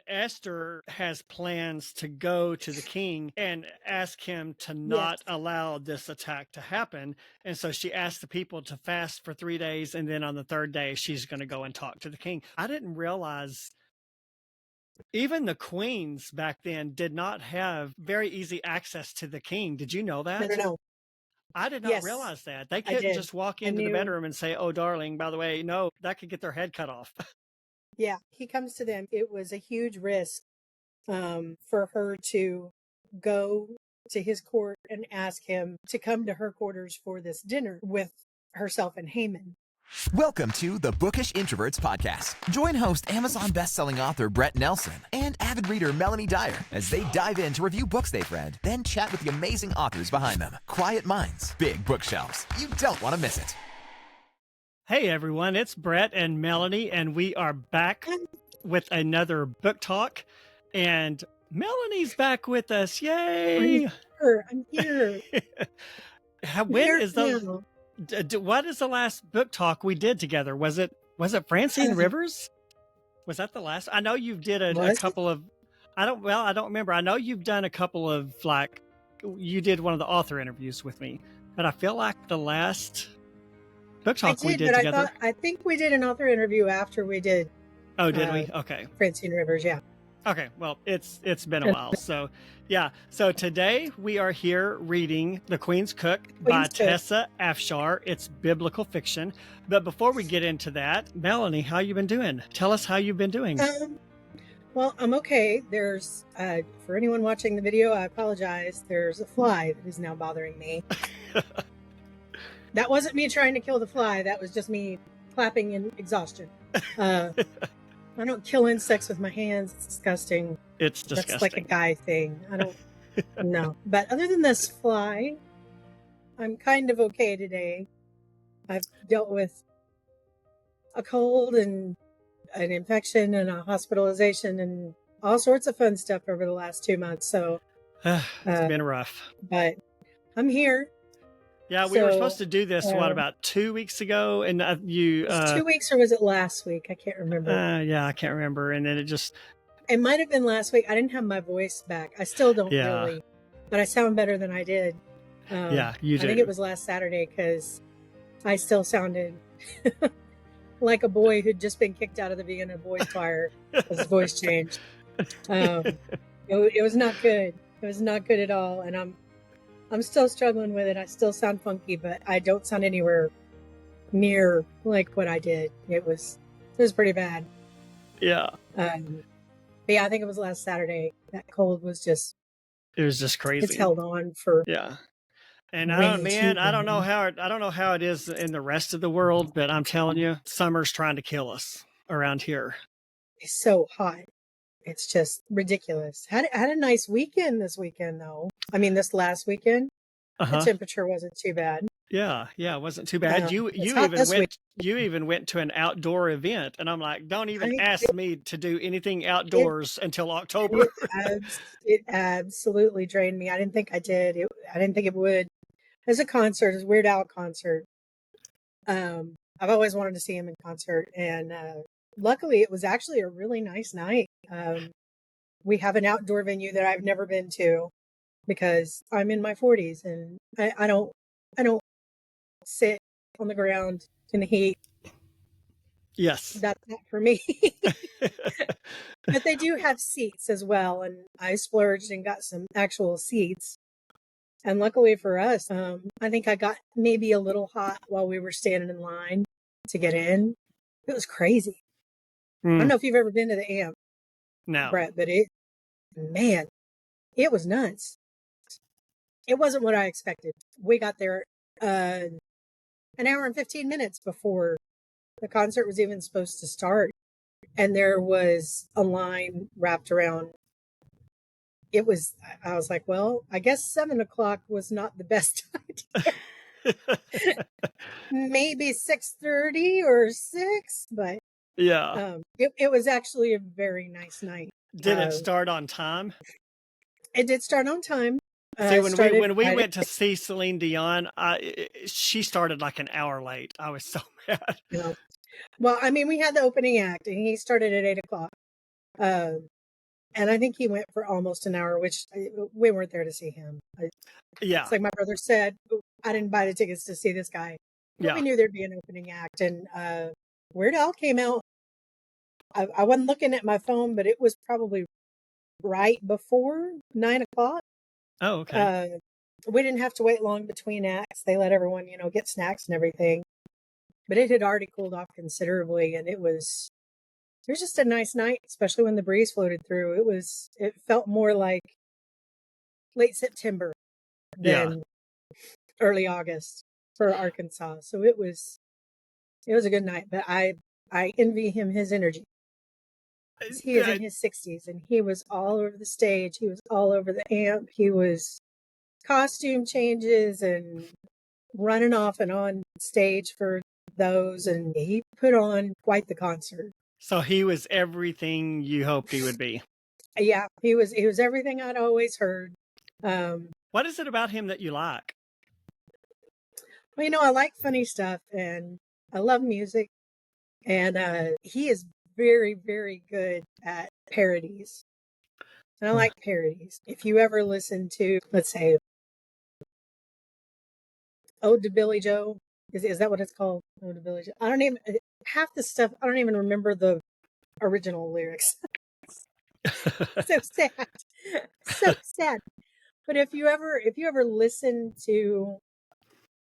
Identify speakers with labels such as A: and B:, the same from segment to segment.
A: Esther has plans to go to the king and ask him to
B: Yes.
A: not allow this attack to happen. And so she asked the people to fast for 3 days. And then on the third day, she's going to go and talk to the king. I didn't realize even the queens back then did not have very easy access to the king. Did you know that?
B: No.
A: I did not
B: Yes,
A: realize that. They
B: I
A: couldn't
B: did.
A: just walk
B: I
A: into the
B: knew.
A: bedroom and say, "Oh, darling, by the way, no, that could get their head cut off."
B: Yeah, he comes to them. It was a huge risk for her to go to his court and ask him to come to her quarters for this dinner with herself and Haman.
C: Welcome to the Bookish Introverts Podcast. Join host Amazon bestselling author Brett Nelson and avid reader Melanie Dyer as they dive in to review books they've read, then chat with the amazing authors behind them. Quiet minds, big bookshelves. You don't want to miss it.
A: Hey everyone, it's Brett and Melanie, and we are back with another book talk. And Melanie's back with us. Yay!
B: I'm here.
A: What is the last book talk we did together? Was it Francine Rivers? Was that the last? I know you did a couple of. I don't remember. I know you've done a couple of, like, you did one of the author interviews with me, but I feel like the last book talk we did together.
B: I think we did an author interview after we did.
A: Oh, did we? Okay.
B: Francine Rivers, yeah.
A: Okay, well, it's been a while. So, yeah. So today we are here reading The Queen's Cook by Tessa Afshar. It's biblical fiction. But before we get into that, Melanie, how you been doing? Tell us how you've been doing.
B: Well, I'm okay. There's, for anyone watching the video, I apologize. There's a fly that is now bothering me. That wasn't me trying to kill the fly. That was just me clapping in exhaustion. I don't kill insects with my hands. It's disgusting.
A: It's disgusting.
B: That's like a guy thing. I don't know. But other than this fly, I'm kind of okay today. I've dealt with a cold and an infection and a hospitalization and all sorts of fun stuff over the last 2 months. So
A: it's been rough.
B: But I'm here.
A: Yeah, we were supposed to do this, about 2 weeks ago? And you...
B: was it 2 weeks or was it last week? I can't remember.
A: Yeah, I can't remember. And then
B: it might have been last week. I didn't have my voice back. I still don't really, but I sound better than I did.
A: Yeah, you do.
B: I think it was last Saturday because I still sounded like a boy who'd just been kicked out of the Vienna Boys Choir. His voice changed. It was not good. It was not good at all. And I'm still struggling with it. I still sound funky, but I don't sound anywhere near like what I did. It was pretty bad.
A: Yeah.
B: But yeah, I think it was last Saturday. That cold was just...
A: It was just crazy.
B: It's held on for...
A: Yeah. And I don't know how it is in the rest of the world, but I'm telling you, summer's trying to kill us around here.
B: It's so hot. It's just ridiculous. Had a nice weekend this weekend, though. I mean, this last weekend, the temperature wasn't too bad.
A: Yeah, it wasn't too bad. You even went to an outdoor event, and I'm like, don't even ask me to do anything outdoors until October.
B: It absolutely drained me. I didn't think I did. I didn't think it would. As a concert, as a Weird Al concert. I've always wanted to see him in concert, and luckily, it was actually a really nice night. We have an outdoor venue that I've never been to because I'm in my 40s and I don't sit on the ground in the heat.
A: Yes.
B: That's not for me. But they do have seats as well. And I splurged and got some actual seats. And luckily for us, I think I got maybe a little hot while we were standing in line to get in. It was crazy. I don't know if you've ever been to the AMP.
A: No.
B: Brett, but it was nuts. It wasn't what I expected. We got there an hour and 15 minutes before the concert was even supposed to start. And there was a line wrapped around. I was like, well, I guess 7 o'clock was not the best idea. Maybe 6:30 or 6, but
A: yeah.
B: It was actually a very nice night.
A: Did it start on time?
B: It did start on time.
A: See, when we went to see Celine Dion, she started like an hour late. I was so mad.
B: Yeah. Well, I mean, we had the opening act, and he started at 8 o'clock. And I think he went for almost an hour, which we weren't there to see him.
A: Yeah.
B: It's like my brother said, I didn't buy the tickets to see this guy. But we knew there'd be an opening act. And Weird Al came out. I wasn't looking at my phone, but it was probably right before 9:00.
A: Oh, okay.
B: We didn't have to wait long between acts. They let everyone, get snacks and everything. But it had already cooled off considerably, and it was just a nice night, especially when the breeze floated through. It felt more like late September than early August for Arkansas. So it was a good night, but I envy him his energy. He is in his 60s and he was all over the stage. He was all over the amp. He was costume changes and running off and on stage for those, and he put on quite the concert.
A: So he was everything you hoped he would be.
B: Yeah, he was everything I'd always heard.
A: What is it about him that you like?
B: Well, I like funny stuff and I love music, and he is very, very good at parodies. And I like parodies. If you ever listen to, let's say, Ode to Billy Joe, is that what it's called? Ode to Billy Joe. Half the stuff, I don't even remember the original lyrics. So sad. So sad. But if you ever listen to,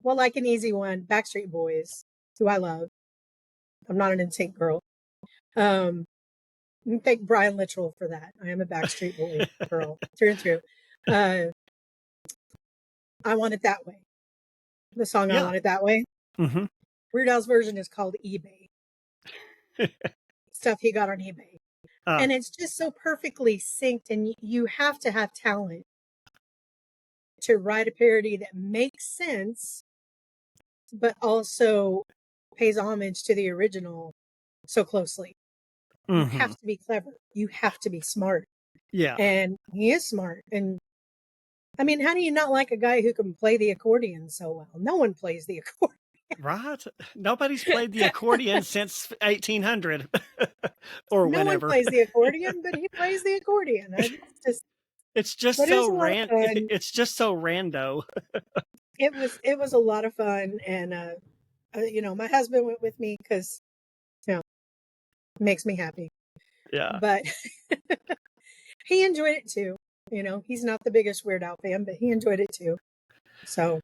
B: well, like an easy one, Backstreet Boys, who I love. I'm not an NSYNC girl. Thank Brian Littrell for that. I am a Backstreet Boy girl through and through. I Want It That Way. The song I Want It That Way.
A: Mm-hmm.
B: Weird Al's version is called eBay. Stuff he got on eBay. And it's just so perfectly synced, and you have to have talent to write a parody that makes sense, but also pays homage to the original so closely.
A: Mm-hmm.
B: You have to be clever. You have to be smart.
A: Yeah.
B: And he is smart. And I mean, how do you not like a guy who can play the accordion so well? No one plays the accordion.
A: Right? Nobody's played the accordion since 1800 or
B: no
A: whenever.
B: one plays the accordion, but he plays the accordion.
A: It's just so random. It's just so rando.
B: It was a lot of fun, and my husband went with me because it makes me happy.
A: Yeah.
B: But he enjoyed it too. He's not the biggest Weird Al fan, but he enjoyed it too. So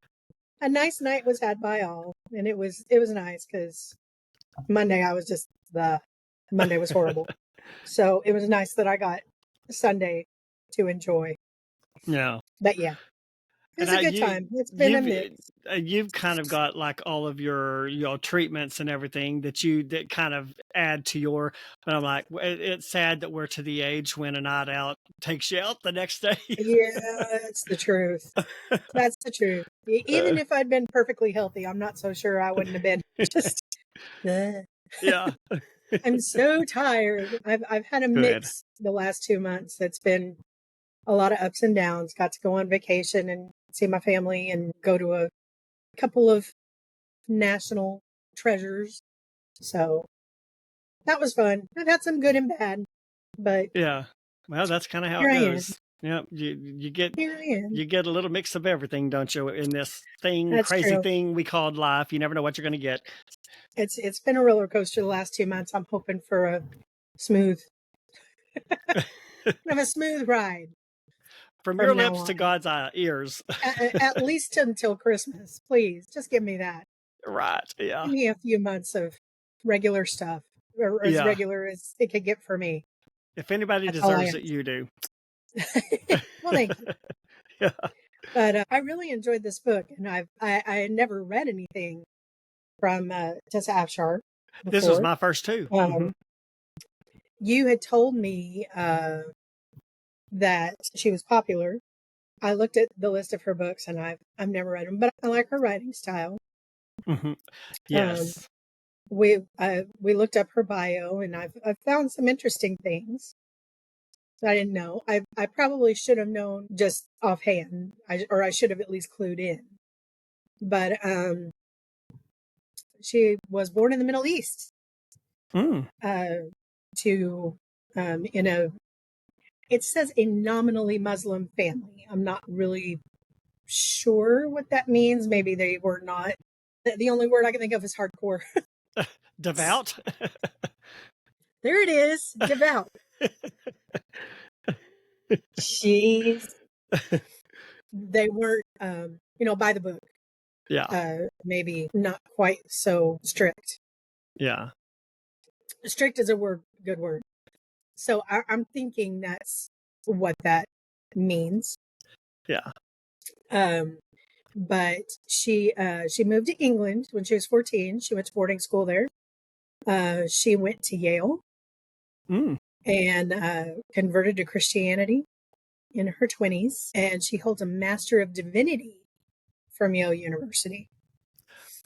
B: a nice night was had by all, and it was nice because Monday Monday was horrible. So it was nice that I got Sunday to enjoy.
A: Yeah.
B: But yeah, it was a good time. It's been a mix.
A: You've kind of got like all of your treatments and everything that kind of add to your. But I'm like, it's sad that we're to the age when a night out takes you out the next day.
B: Yeah, that's the truth. That's the truth. Even if I'd been perfectly healthy, I'm not so sure I wouldn't have been. Just
A: yeah.
B: I'm so tired. I've had a mix the last 2 months. That's been a lot of ups and downs. Got to go on vacation and see my family and go to a couple of national treasures. So that was fun. I've had some good and bad, but
A: yeah. Well, that's kind of how it goes. Yeah, you get a little mix of everything, don't you? In this crazy thing we called life, you never know what you're going to get.
B: It's been a roller coaster the last 2 months. I'm hoping for a smooth, ride.
A: From your lips to God's ears.
B: at least until Christmas, please. Just give me that.
A: Right. Yeah.
B: Give me a few months of regular stuff, or as regular as it could get for me.
A: If anybody deserves it, you do.
B: Well, thank you.
A: Yeah.
B: But I really enjoyed this book, and I had never read anything from Tessa Afshar before.
A: This was my first too.
B: You had told me that she was popular. I looked at the list of her books, and I've never read them, but I like her writing style.
A: Mm-hmm. Yes.
B: We looked up her bio, and I've found some interesting things I didn't know. I probably should have known just offhand, or I should have at least clued in. But she was born in the Middle East. In it says a nominally Muslim family. I'm not really sure what that means. Maybe they were not. The only word I can think of is hardcore.
A: Devout?
B: There it is. Devout. Jeez. They weren't, by the book.
A: Yeah.
B: Maybe not quite so strict.
A: Yeah.
B: Strict is a good word. So I'm thinking that's what that means.
A: Yeah.
B: But she moved to England when she was 14. She went to boarding school there. She went to Yale and converted to Christianity in her 20s. And she holds a Master of Divinity from Yale University.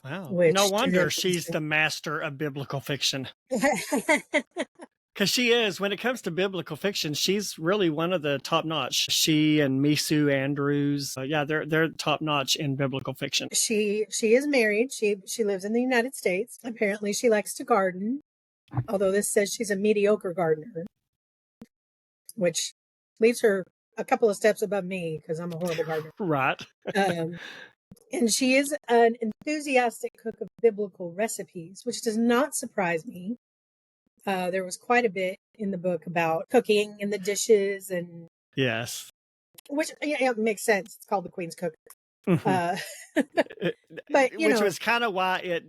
A: Wow.
B: Which
A: No
B: is
A: wonder she's
B: interesting.
A: the master of biblical fiction. Because she is, when it comes to biblical fiction, she's really one of the top notch. She and Misu Andrews, they're top notch in biblical fiction.
B: She is married. She lives in the United States. Apparently, she likes to garden. Although this says she's a mediocre gardener, which leaves her a couple of steps above me because I'm a horrible gardener.
A: Right.
B: And she is an enthusiastic cook of biblical recipes, which does not surprise me. There was quite a bit in the book about cooking and the dishes, and
A: yes,
B: which makes sense. It's called The Queen's Cook.
A: but which was kind of why it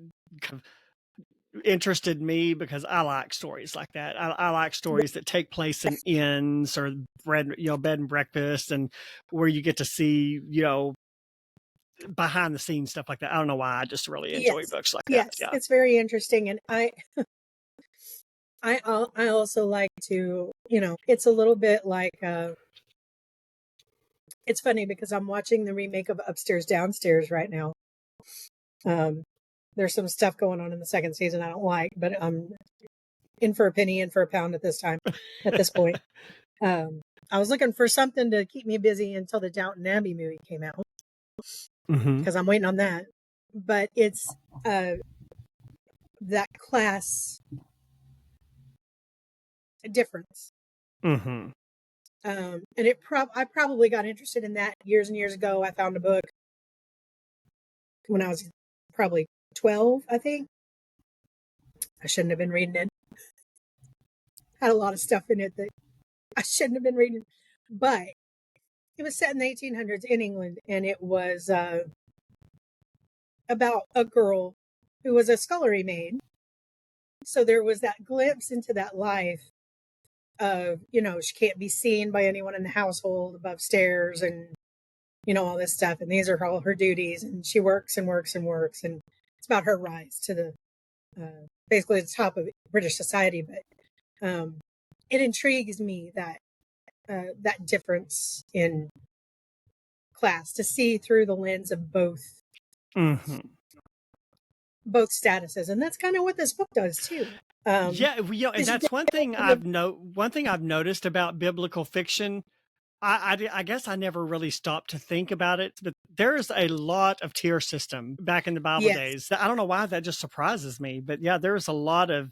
A: interested me, because I like stories like that. I like stories that take place in inns or bed and breakfast, and where you get to see behind the scenes stuff like that. I don't know why. I just really enjoy books like that. Yeah,
B: it's very interesting, and I also like to, it's a little bit like, it's funny because I'm watching the remake of Upstairs Downstairs right now. There's some stuff going on in the second season I don't like, but I'm in for a penny, in for a pound at this point. I was looking for something to keep me busy until the Downton Abbey movie came out, because I'm waiting on that. But it's that class difference. And I probably got interested in that years and years ago. I found a book when I was probably 12, I think. I shouldn't have been reading it. Had a lot of stuff in it that I shouldn't have been reading. But it was set in the 1800s in England, and it was about a girl who was a scullery maid. So there was that glimpse into that life of, she can't be seen by anyone in the household above stairs, and all this stuff. And these are all her duties. And she works and works and works. And it's about her rise to the, basically the top of British society. But it intrigues me that, that difference in class, to see through the lens of both statuses. And that's kind of what this book does too.
A: And that's one thing I've noticed about biblical fiction. I guess I never really stopped to think about it, but there's a lot of tier system back in the Bible days. I don't know why that just surprises me, but yeah, there's a lot of,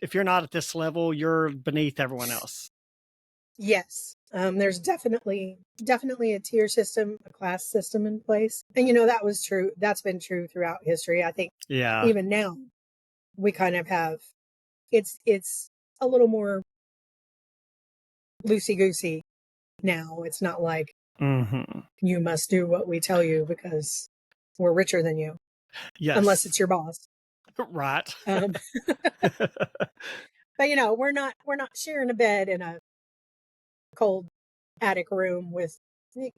A: if you're not at this level, you're beneath everyone else.
B: Yes. There's definitely a tier system, a class system in place. And that was true. That's been true throughout history. I think even now we kind of have, it's a little more loosey-goosey now. It's not like you must do what we tell you because we're richer than you.
A: Yes.
B: Unless it's your boss.
A: Right.
B: But we're not sharing a bed in a cold attic room with 3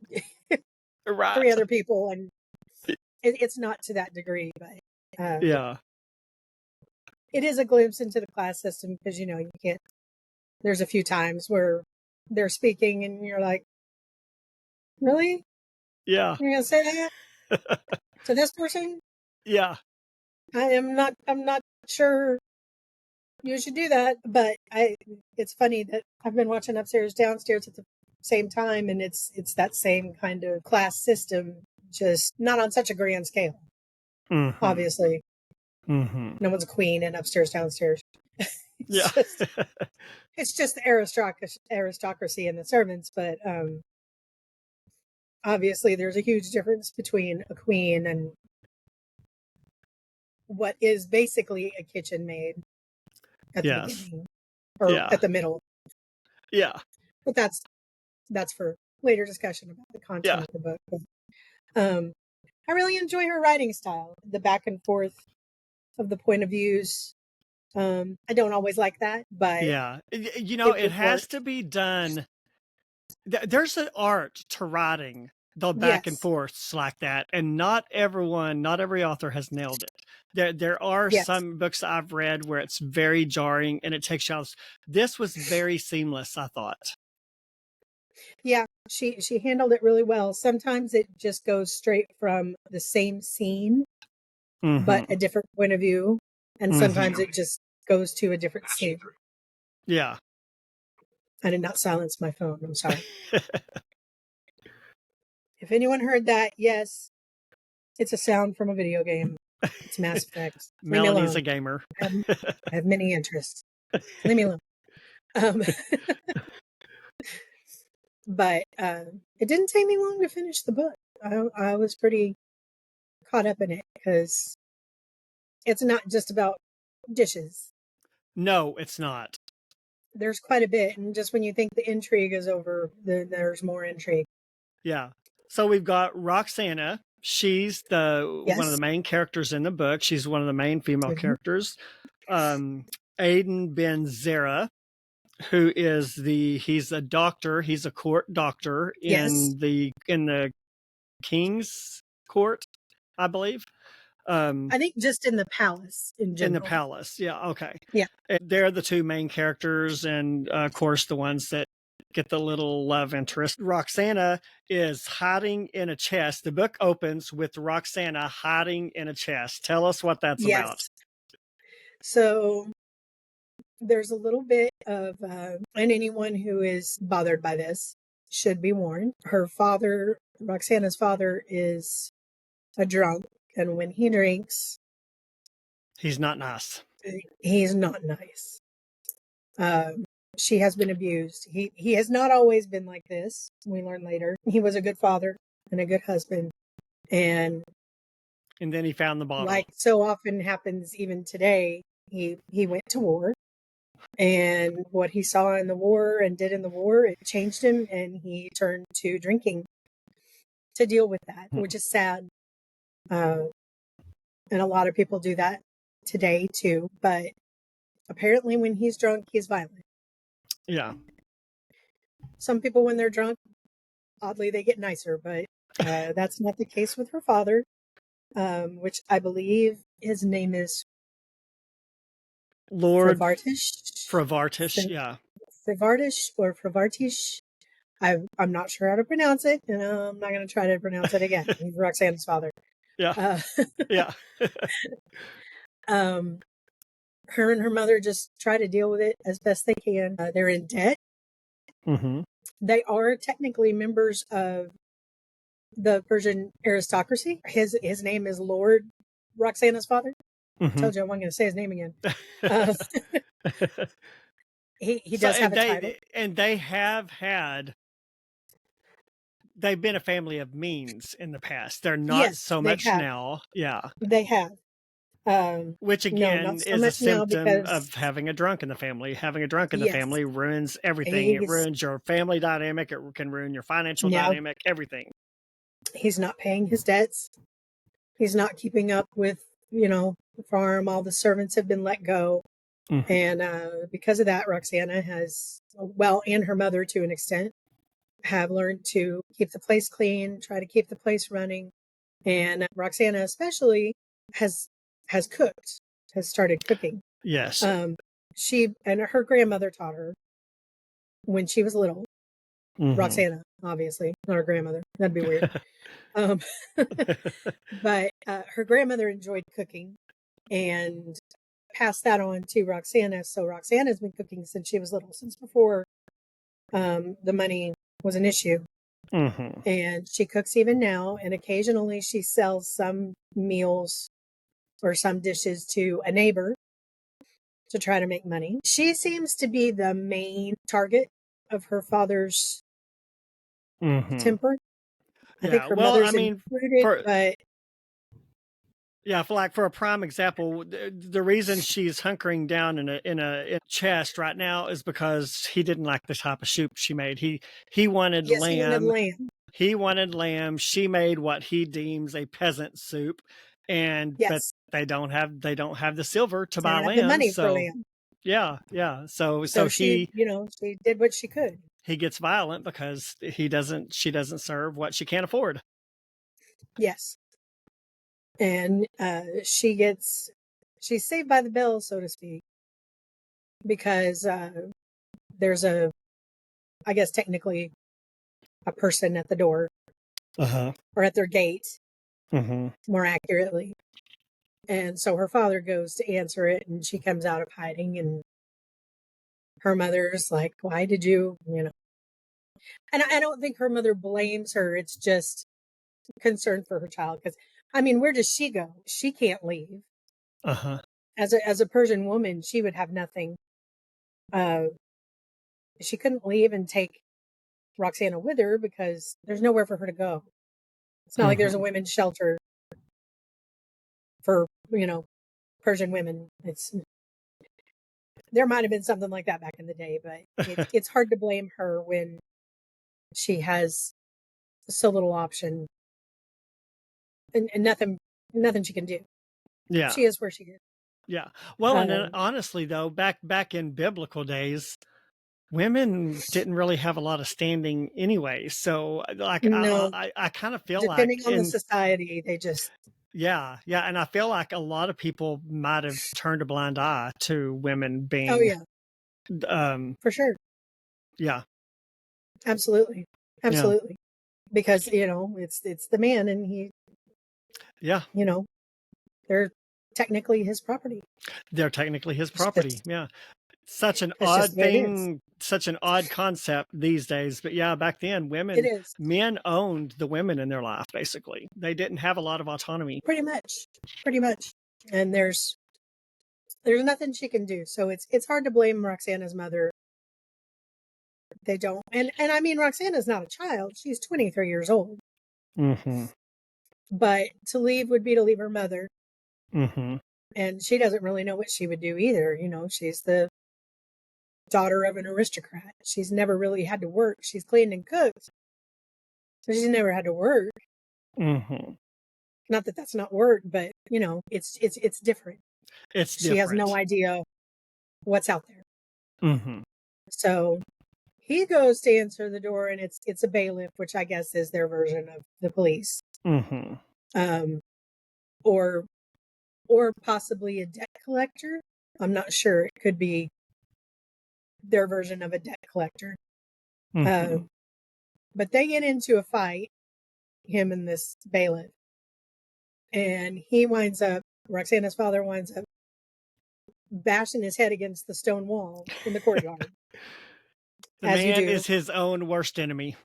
B: other people, and it's not to that degree, but it is a glimpse into the class system, because you can't, there's a few times where they're speaking and you're like, really?
A: Yeah.
B: You're gonna say that to this person?
A: Yeah.
B: I'm not sure you should do that, but it's funny that I've been watching Upstairs Downstairs at the same time, and it's that same kind of class system, just not on such a grand scale. Obviously. No one's a queen in Upstairs Downstairs.
A: Yeah.
B: it's just the aristocracy and the servants, but obviously there's a huge difference between a queen and what is basically a kitchen maid at the beginning or at the middle.
A: Yeah.
B: But that's for later discussion about the content of the book. But, I really enjoy her writing style, the back and forth of the point of views. I don't always like that, but
A: it has to be done. There's an art to writing the back and forths like that, and not every author has nailed it. There are some books I've read where it's very jarring and it takes you out. This was very seamless, I thought.
B: Yeah, she handled it really well. Sometimes it just goes straight from the same scene, but a different point of view, and sometimes it just goes to a different scene.
A: Yeah.
B: I did not silence my phone. I'm sorry. If anyone heard that, yes, it's a sound from a video game. It's Mass Effect.
A: Melanie's a gamer.
B: I have many interests. Leave me alone. But it didn't take me long to finish the book. I was pretty caught up in it because it's not just about dishes.
A: No, it's not.
B: There's quite a bit, and just when you think the intrigue is over, there's more intrigue.
A: Yeah. So we've got Roxanna. She's one of the main characters in the book. She's one of the main female characters. Aiden Ben Zera, who is he's a doctor. He's a court doctor in the king's court, I believe.
B: I think just in the palace in general.
A: In the palace, yeah, okay.
B: Yeah.
A: And they're the two main characters, and of course the ones that get the little love interest. Roxanna is hiding in a chest. The book opens with Roxanna hiding in a chest. Tell us what that's about.
B: So there's a little bit of, and anyone who is bothered by this should be warned. Her father, Roxanna's father, is a drunk. And when he drinks,
A: he's not nice.
B: He's not nice. She has been abused. He has not always been like this. We learn later. He was a good father and a good husband. And
A: then he found the bottle.
B: Like so often happens even today, he went to war. And what he saw in the war and did in the war, it changed him. And he turned to drinking to deal with that, which is sad. And a lot of people do that today too, but apparently when he's drunk, he's violent.
A: Yeah.
B: Some people, when they're drunk, oddly, they get nicer, but that's not the case with her father, which I believe his name is
A: Lord
B: Fravartish.
A: Yeah.
B: Fravartish or Fravartish. I'm not sure how to pronounce it, and I'm not going to try to pronounce it again. He's Roxanna's father.
A: Yeah. Yeah.
B: Her and her mother just try to deal with it as best they can. They're in debt. They are technically members of the Persian aristocracy. His name is Lord Roxanna's father. I told you I wasn't going to say his name again. He does have a title.
A: And they've been a family of means in the past. They're not so much now. Yeah.
B: They have.
A: Which again is a symptom of having a drunk in the family. Having a drunk in the family ruins everything. It ruins your family dynamic. It can ruin your financial dynamic, everything.
B: He's not paying his debts. He's not keeping up with, the farm. All the servants have been let go. And because of that, Roxanna has, and her mother to an extent, have learned to keep the place clean, try to keep the place running. And Roxanna especially has cooked, has started cooking.
A: Yes.
B: She and her grandmother taught her when she was little. Roxanna, obviously, not her grandmother. That'd be weird. But her grandmother enjoyed cooking and passed that on to Roxanna. So Roxanna's been cooking since she was little, since before the money was an issue. And she cooks even now. And occasionally she sells some meals or some dishes to a neighbor to try to make money. She seems to be the main target of her father's temper. I think
A: Yeah.
B: her
A: Well, I
B: mother's
A: mean,
B: included,
A: for
B: but
A: yeah, for a prime example, the reason she's hunkering down in a chest right now is because he didn't like the type of soup she made. He wanted
B: yes, he wanted
A: lamb.
B: lamb.
A: He wanted lamb. She made what he deems a peasant soup, but
B: Yes,
A: they don't have the silver to
B: they
A: buy
B: don't have the
A: lamb.
B: money for
A: So
B: lamb.
A: yeah.
B: So
A: So
B: she, she did what she could.
A: he gets violent because she doesn't serve what she can't afford.
B: Yes. And she's saved by the bell, so to speak, because there's I guess technically a person at the door or at their gate, more accurately. And so her father goes to answer it, and she comes out of hiding, and her mother's like, why did you, and I don't think her mother blames her. It's just concern for her child. Because, I mean, where does she go? She can't leave. As a Persian woman, she would have nothing. She couldn't leave and take Roxanna with her because there's nowhere for her to go. It's not like there's a women's shelter for, Persian women. There might have been something like that back in the day, but it's hard to blame her when she has so little option and nothing she can do.
A: Yeah.
B: She is where she is.
A: Yeah. Well, and then honestly though, back in biblical days, women didn't really have a lot of standing anyway. So like
B: No,
A: I kind of feel like
B: depending on the society, they just
A: yeah, and I feel like a lot of people might have turned a blind eye to women
B: oh
A: being
B: yeah, for sure,
A: yeah.
B: absolutely,
A: Yeah.
B: because it's the man, and he,
A: Yeah.
B: they're technically his property.
A: They're technically his
B: It's
A: property.
B: just,
A: Yeah. Such an
B: it's just
A: odd
B: the way it is.
A: thing, such an odd concept these days. But yeah, back then
B: It is
A: men owned the women in their life, basically. They didn't have a lot of autonomy.
B: pretty much, and there's nothing she can do. So it's hard to blame Roxanna's mother. They don't, and I mean, Roxanna's not a child; she's 23 years old. But to leave would be to leave her mother, and she doesn't really know what she would do either. She's the daughter of an aristocrat. She's never really had to work. She's cleaned and cooked, so she's never had to work. Not that that's not work, but it's different. She has no idea what's out there. So he goes to answer the door, and it's a bailiff, which I guess is their version of the police, or possibly a debt collector. I'm not sure. It could be their version of a debt collector. But they get into a fight, him and this bailiff, and Roxanna's father winds up bashing his head against the stone wall in the courtyard.
A: The man is his own worst enemy.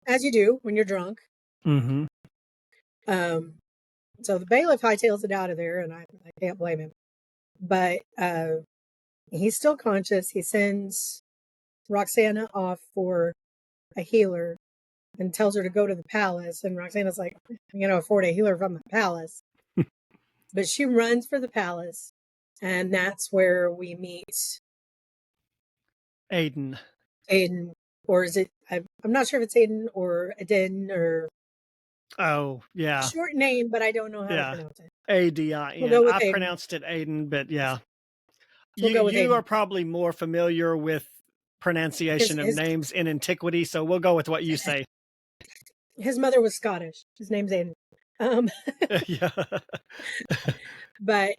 B: As you do when you're drunk. So the bailiff hightails it out of there, and I can't blame him. But he's still conscious. He sends Roxanna off for a healer and tells her to go to the palace. And Roxanna's like, I'm going to afford a healer from the palace. But she runs for the palace, and that's where we meet
A: Aiden.
B: Or is it? I'm not sure if it's Aiden or Adin or.
A: Oh yeah,
B: short name, but I don't know how to pronounce it.
A: Adin.
B: We'll go with
A: I
B: Aiden.
A: pronounced it Aiden, but yeah.
B: We'll go with
A: you
B: Aiden.
A: are probably more familiar with pronunciation of names in antiquity, so we'll go with what you say.
B: His mother was Scottish. His name's Aiden.
A: Yeah.
B: But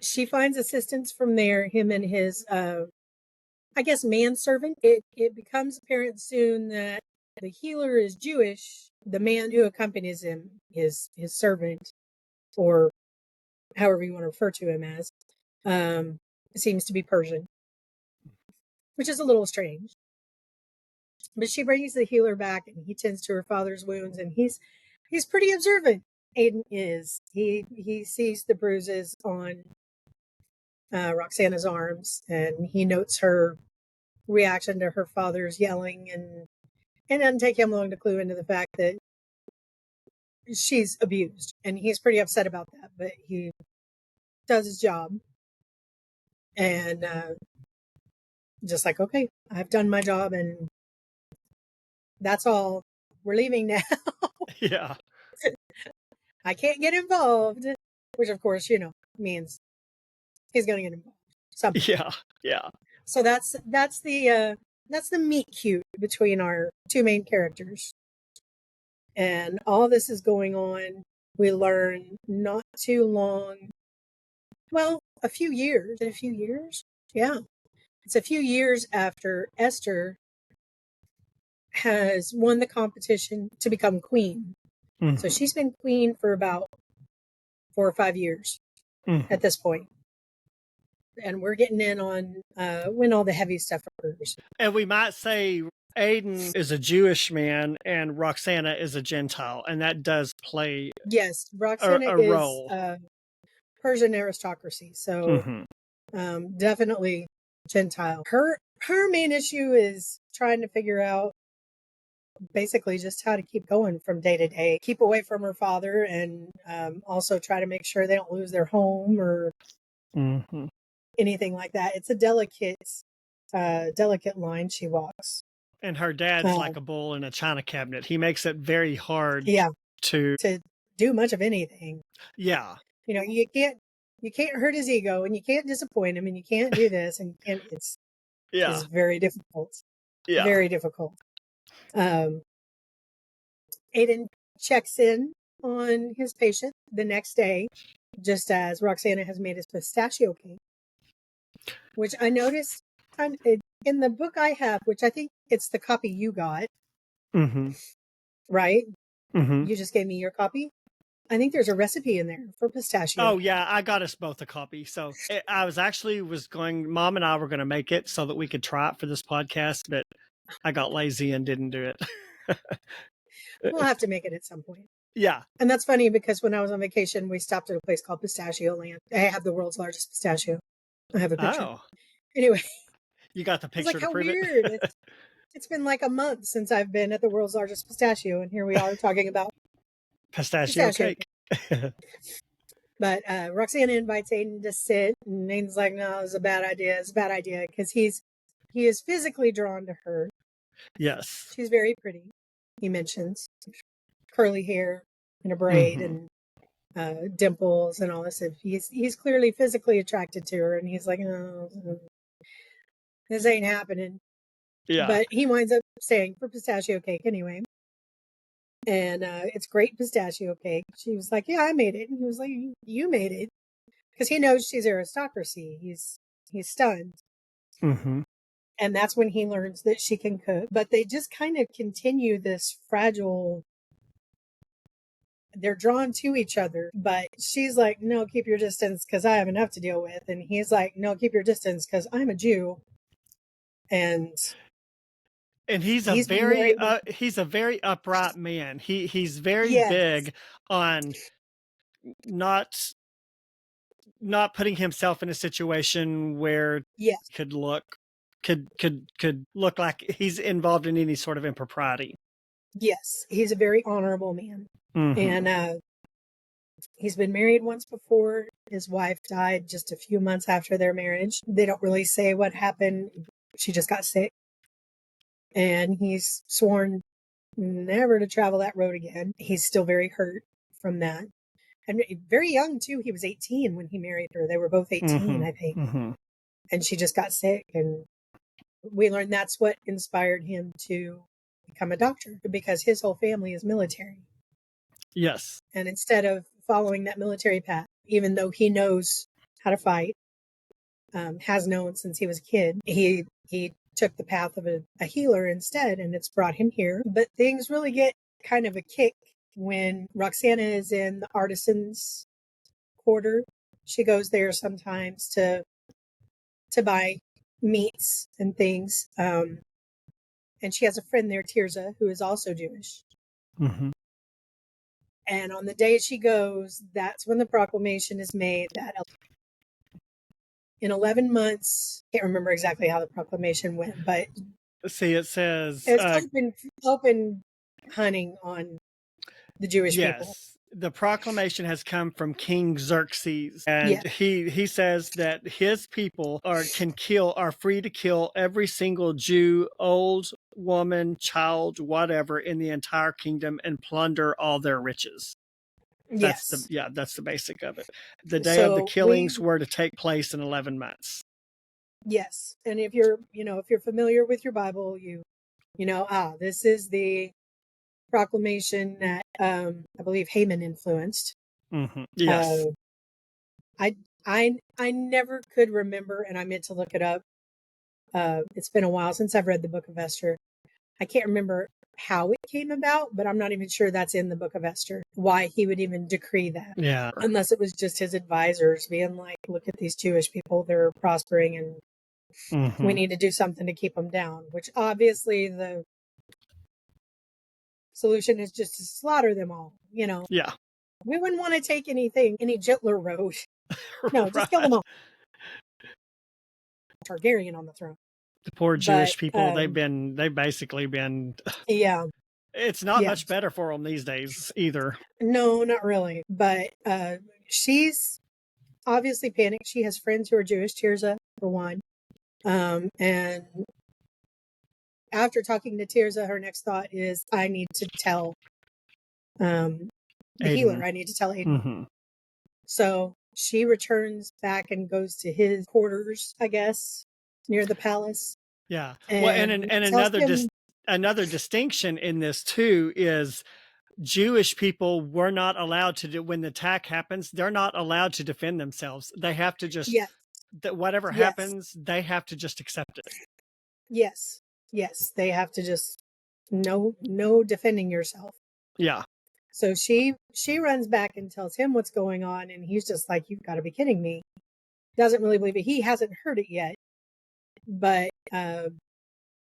B: she finds assistance from there, him and his I guess manservant. It becomes apparent soon that the healer is Jewish. The man who accompanies him, his servant, or however you want to refer to him as, seems to be Persian, which is a little strange. But she brings the healer back, and he tends to her father's wounds, and he's pretty observant. Aiden is. He sees the bruises on Roxanna's arms, and he notes her reaction to her father's yelling, and it doesn't take him long to clue into the fact that she's abused, and he's pretty upset about that, but he does his job, and just like, okay, I've done my job, and that's all. We're leaving now.
A: Yeah.
B: I can't get involved, which of course, means he's going to get involved somehow.
A: Yeah. Yeah.
B: So that's the meet cute between our two main characters. And all this is going on. We learn not too long. Well, a few years. Yeah. It's a few years after Esther has won the competition to become queen.
A: Mm-hmm.
B: So she's been queen for about 4 or 5 years at this point. And we're getting in on when all the heavy stuff occurs.
A: And we might say Aiden is a Jewish man and Roxanna is a Gentile, and that does play
B: Yes, Roxanna
A: a
B: is
A: role.
B: Persian aristocracy, so definitely Gentile. Her main issue is trying to figure out basically just how to keep going from day to day, keep away from her father, and also try to make sure they don't lose their home or anything like that. It's a delicate line she walks.
A: And her dad's like a bull in a china cabinet. He makes it very hard to
B: do much of anything.
A: Yeah.
B: You can't hurt his ego, and you can't disappoint him, and you can't do this, and it's very difficult.
A: Yeah.
B: Very difficult. Aiden checks in on his patient the next day, just as Roxanna has made his pistachio cake, which I noticed in the book I have, which I think it's the copy you got, right? You just gave me your copy. I think there's a recipe in there for pistachio.
A: Oh yeah, I got us both a copy. So I was going. Mom and I were going to make it so that we could try it for this podcast, but I got lazy and didn't do it.
B: We'll have to make it at some point.
A: Yeah.
B: And that's funny because when I was on vacation, we stopped at a place called Pistachio Land. I have the world's largest pistachio. I have a picture.
A: Oh.
B: Anyway.
A: You got the picture to prove
B: weird.
A: it?
B: It's been like a month since I've been at the world's largest pistachio, and here we are talking about
A: pistachio cake.
B: But Roxanna invites Aiden to sit, and Aiden's like, no, it's a bad idea. It's a bad idea, because he is physically drawn to her.
A: Yes.
B: She's very pretty, he mentions. Curly hair and a braid and dimples and all this. He's clearly physically attracted to her, and he's like, no, this ain't happening.
A: Yeah.
B: But he winds up staying for pistachio cake anyway. And it's great pistachio cake. She was like, yeah, I made it. And he was like, you made it. Because he knows she's aristocracy. He's stunned. And that's when he learns that she can cook. But they just kind of continue this fragile. They're drawn to each other. But she's like, no, keep your distance because I have enough to deal with. And he's like, no, keep your distance because I'm a Jew. And
A: he's a very upright man. He's very big on not putting himself in a situation where could look like he's involved in any sort of impropriety.
B: Yes, he's a very honorable man. And he's been married once before. His wife died just a few months after their marriage. They don't really say what happened. She just got sick. And he's sworn never to travel that road again. He's still very hurt from that. And very young, too. He was 18 when he married her. They were both 18, I think. And she just got sick. And we learned that's what inspired him to become a doctor, because his whole family is military.
A: Yes.
B: And instead of following that military path, even though he knows how to fight, has known since he was a kid, he took the path of a healer instead, and it's brought him here. But things really get kind of a kick when Roxanna is in the artisans' quarter. She goes there sometimes to buy meats and things. And she has a friend there, Tirza, who is also Jewish. And on the day she goes, that's when the proclamation is made that in 11 months, can't remember exactly how the proclamation went, but
A: see, it says,
B: it's open hunting on the Jewish people.
A: yes, the proclamation has come from King Xerxes, and
B: Yeah.
A: he says that his people are free to kill every single Jew, old, woman, child, whatever, in the entire kingdom and plunder all their riches. That's the basic of it. The day of the killings were to take place in 11 months.
B: Yes, and if you're familiar with your Bible, this is the proclamation that I believe Haman influenced.
A: Mm-hmm. Yes.
B: I never could remember, and I meant to look it up. It's been a while since I've read the Book of Esther. I can't remember how it came about, but I'm not even sure that's in the Book of Esther, why he would even decree that.
A: Yeah.
B: Unless it was just his advisors being like, look at these Jewish people, they're prospering and we need to do something to keep them down, which obviously the solution is just to slaughter them all,
A: Yeah.
B: We wouldn't want to take any gentler road. No, just kill them all. Targaryen on the throne.
A: The poor Jewish people, they've basically been,
B: yeah.
A: It's not much better for them these days either.
B: No, not really. But she's obviously panicked. She has friends who are Jewish, Tirza, for one. And after talking to Tirza, her next thought is, I need to tell the healer. I need to tell Aiden.
A: Mm-hmm.
B: So she returns back and goes to his quarters, I guess, near the palace.
A: Yeah. Well, and another distinction in this too is Jewish people were not allowed to do, when the attack happens, they're not allowed to defend themselves. They have to just, whatever happens, they have to just accept it.
B: Yes. Yes. They have to just, no defending yourself.
A: Yeah.
B: So she runs back and tells him what's going on. And he's just like, you've got to be kidding me. Doesn't really believe it. He hasn't heard it yet, but,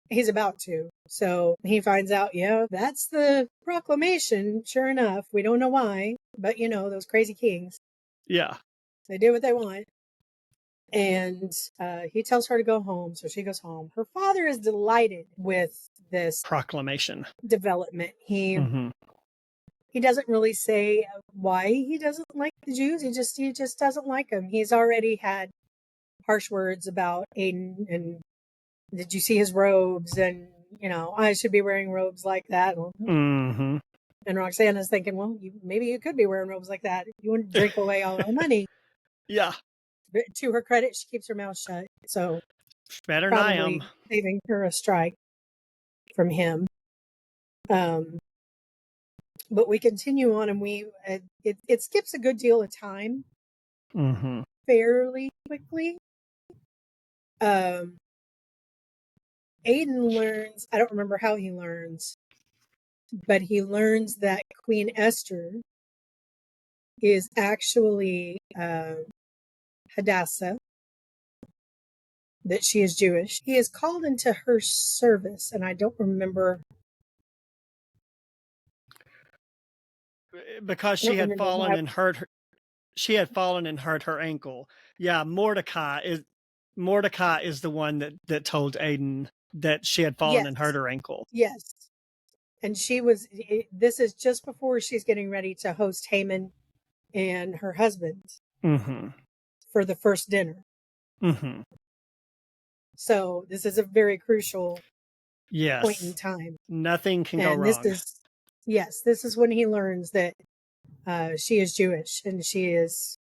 B: he's about to. So he finds out, that's the proclamation. Sure enough, we don't know why, but those crazy kings.
A: Yeah.
B: They do what they want. And he tells her to go home. So she goes home. Her father is delighted with this
A: proclamation
B: development. He doesn't really say why he doesn't like the Jews. He just doesn't like them. He's already had harsh words about Aiden, and did you see his robes? And I should be wearing robes like that.
A: Mm-hmm.
B: And Roxanna's thinking, well, maybe you could be wearing robes like that. You wouldn't drink away all our money.
A: Yeah.
B: But to her credit, she keeps her mouth shut. So
A: better than I am.
B: Saving her a strike from him. But we continue on, and it skips a good deal of time fairly quickly. Aiden learns, I don't remember how he learns, but he learns that Queen Esther is actually Hadassah, that she is Jewish. He is called into her service, and I don't remember.
A: Because she had fallen and hurt her. She had fallen and hurt her ankle. Yeah, Mordecai is the one that told Aiden that she had fallen and hurt her ankle.
B: Yes. And this is just before she's getting ready to host Haman and her husband for the first dinner. So this is a very crucial point in time.
A: Nothing can go wrong.
B: This is when he learns that she is Jewish and she is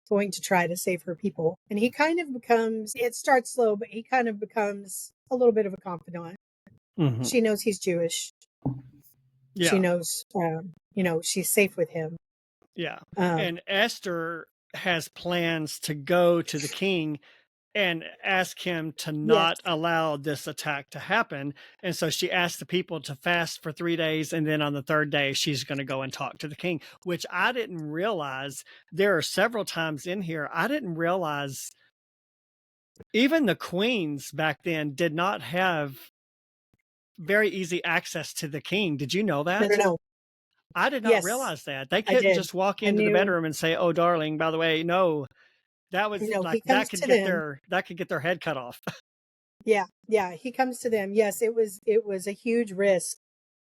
B: going to try to save her people. And he kind of becomes, it starts slow, but he kind of becomes a little bit of a confidant. She knows he's Jewish. Yeah. She knows, she's safe with him.
A: Yeah. And Esther has plans to go to the king and ask him to not allow this attack to happen. And so she asked the people to fast for 3 days. And then on the third day, she's going to go and talk to the king, which I didn't realize. There are several times in here, I didn't realize even the queens back then did not have very easy access to the king. Did you know that?
B: No.
A: I did not realize that. They couldn't just walk into the bedroom and say, oh, darling, by the way, no, That was
B: You know,
A: like
B: he comes to them.
A: that could get their head cut off.
B: Yeah, yeah, he comes to them. Yes, it was a huge risk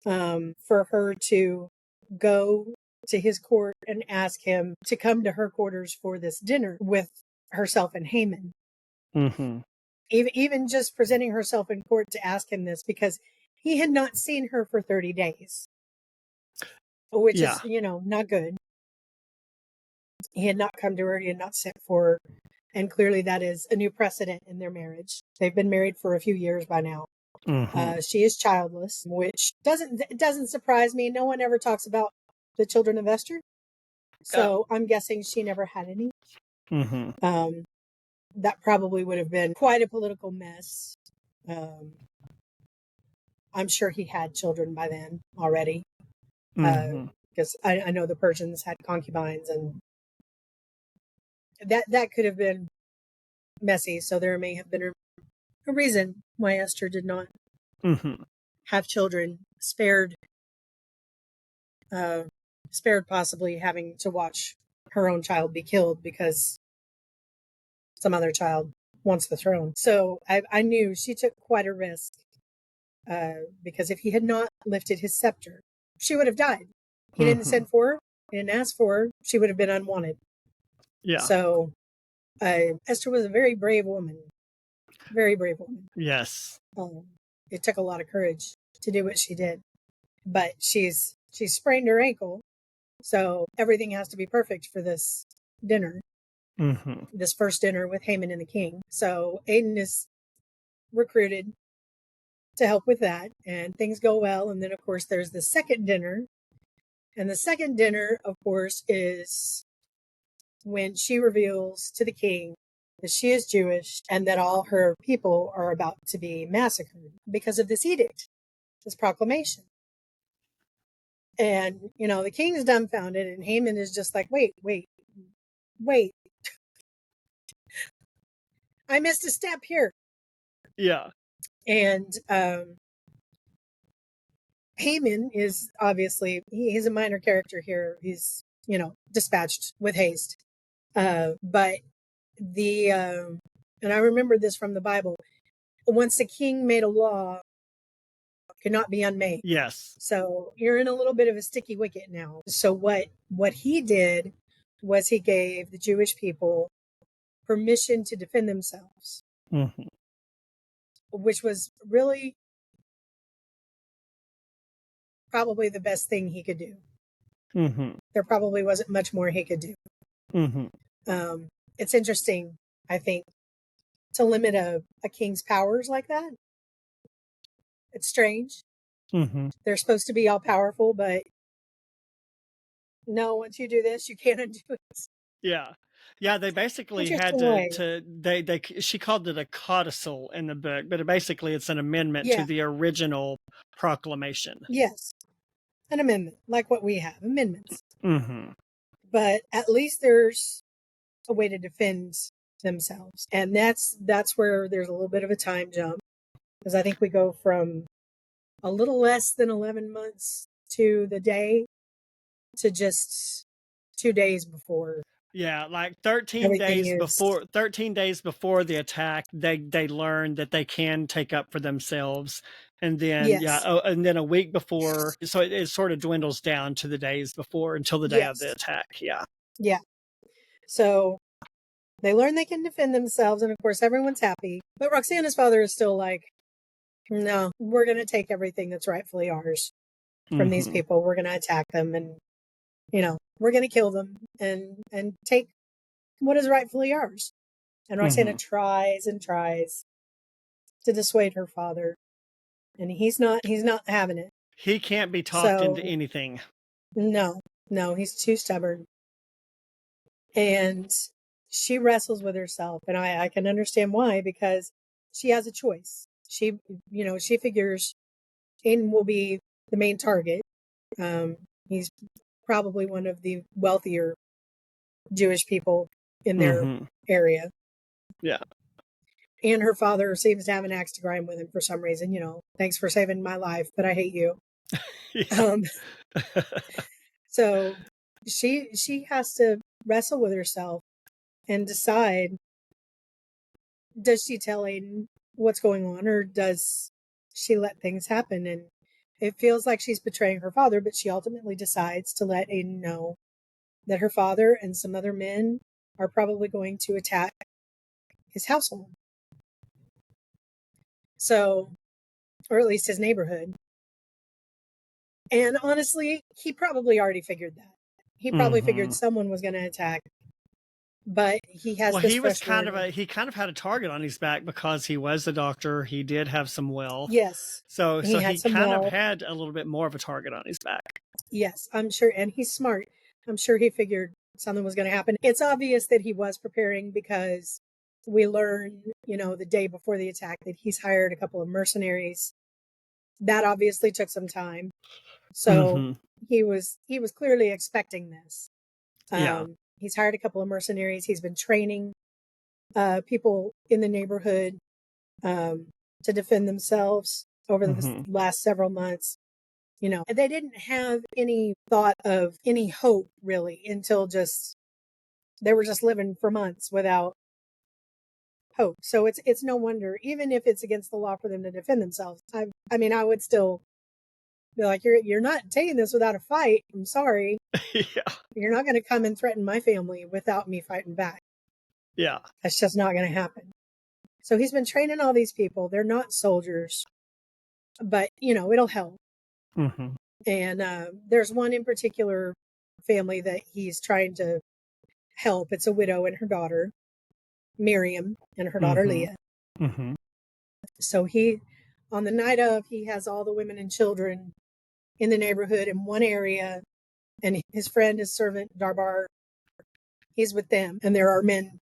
B: for her to go to his court and ask him to come to her quarters for this dinner with herself and Haman.
A: Mm-hmm.
B: Even just presenting herself in court to ask him this, because he had not seen her for 30 days, which
A: Yeah.
B: is, you know, not good. He had not come to her. He had not sent for her. And clearly that is a new precedent in their marriage. They've been married for a few years by now.
A: Mm-hmm.
B: She is childless, which doesn't surprise me. No one ever talks about the children of Esther. So I'm guessing she never had any.
A: Mm-hmm.
B: That probably would have been quite a political mess. I'm sure he had children by then already. Because I know the Persians had concubines, and that could have been messy. So there may have been a reason why Esther did not have children, spared possibly having to watch her own child be killed because some other child wants the throne. So I knew she took quite a risk, because if he had not lifted his scepter, she would have died. He didn't send for her. He didn't ask for her. She would have been unwanted.
A: Yeah.
B: So Esther was a very brave woman. Very brave woman.
A: Yes.
B: It took a lot of courage to do what she did. But she's sprained her ankle. So everything has to be perfect for this dinner. This first dinner with Haman and the king. So Aiden is recruited to help with that, and things go well. And then, of course, there's the second dinner. And the second dinner, of course, is when she reveals to the king that she is Jewish and that all her people are about to be massacred because of this edict, this proclamation. And, you know, the king is dumbfounded, and Haman is just like, wait. I missed a step here.
A: Yeah.
B: And Haman is obviously, he's a minor character here. He's, you know, dispatched with haste. But the, and I remember this from the Bible, once the king made a law, it could not be unmade.
A: Yes.
B: So you're in a little bit of a sticky wicket now. So what he did was he gave the Jewish people permission to defend themselves, which was really probably the best thing he could do. There probably wasn't much more he could do. It's interesting, I think, to limit a king's powers like that. It's strange. They're supposed to be all powerful, but no, once you do this, you can't undo it.
A: Yeah. Yeah, they basically had she called it a codicil in the book, but basically it's an amendment to the original proclamation.
B: Yes. An amendment, like what we have, amendments. But at least there's a way to defend themselves. And that's where there's a little bit of a time jump, because I think we go from a little less than 11 months to the day to just 2 days before.
A: Yeah, like 13 days before the attack, they learn that they can take up for themselves. And then and then a week before, so it sort of dwindles down to the days before until the day of the attack. Yeah.
B: Yeah. So they learn they can defend themselves, and of course everyone's happy. But Roxanna's father is still like, no, we're going to take everything that's rightfully ours from these people. We're going to attack them, and, you know, we're going to kill them and take what is rightfully ours. And Roxanna tries and tries to dissuade her father, and he's not having it.
A: He can't be talked into anything.
B: No, he's too stubborn. And she wrestles with herself, and I can understand why, because she has a choice. She figures Aiden will be the main target. He's probably one of the wealthier Jewish people in their area.
A: Yeah.
B: And her father seems to have an axe to grind with him for some reason. You know, thanks for saving my life, but I hate you. So she has to wrestle with herself and decide, does she tell Aiden what's going on, or does she let things happen? And it feels like she's betraying her father, but she ultimately decides to let Aiden know that her father and some other men are probably going to attack his household. So, or at least his neighborhood. And honestly, he probably already figured that. He probably figured someone was going to attack. But he has this fresh
A: he kind of had a target on his back because he was a doctor. He did have some wealth.
B: Yes.
A: So he kind of had a little bit more of a target on his back.
B: Yes, I'm sure. And he's smart. I'm sure he figured something was going to happen. It's obvious that he was preparing because we learn, the day before the attack that he's hired a couple of mercenaries. That obviously took some time. So he was clearly expecting this. He's hired a couple of mercenaries. He's been training people in the neighborhood to defend themselves over the last several months. They didn't have any thought of any hope really until they were just living for months without hope. So it's no wonder, even if it's against the law for them to defend themselves. I mean, I would still be like, you're not taking this without a fight. I'm sorry. You're not going to come and threaten my family without me fighting back.
A: Yeah.
B: That's just not going to happen. So he's been training all these people. They're not soldiers, but it'll help. And there's one in particular family that he's trying to help. It's a widow and her daughter, Miriam, and her daughter, Leah. So on the night of, he has all the women and children in the neighborhood in one area, and his friend, his servant, Darbar, he's with them. And there are men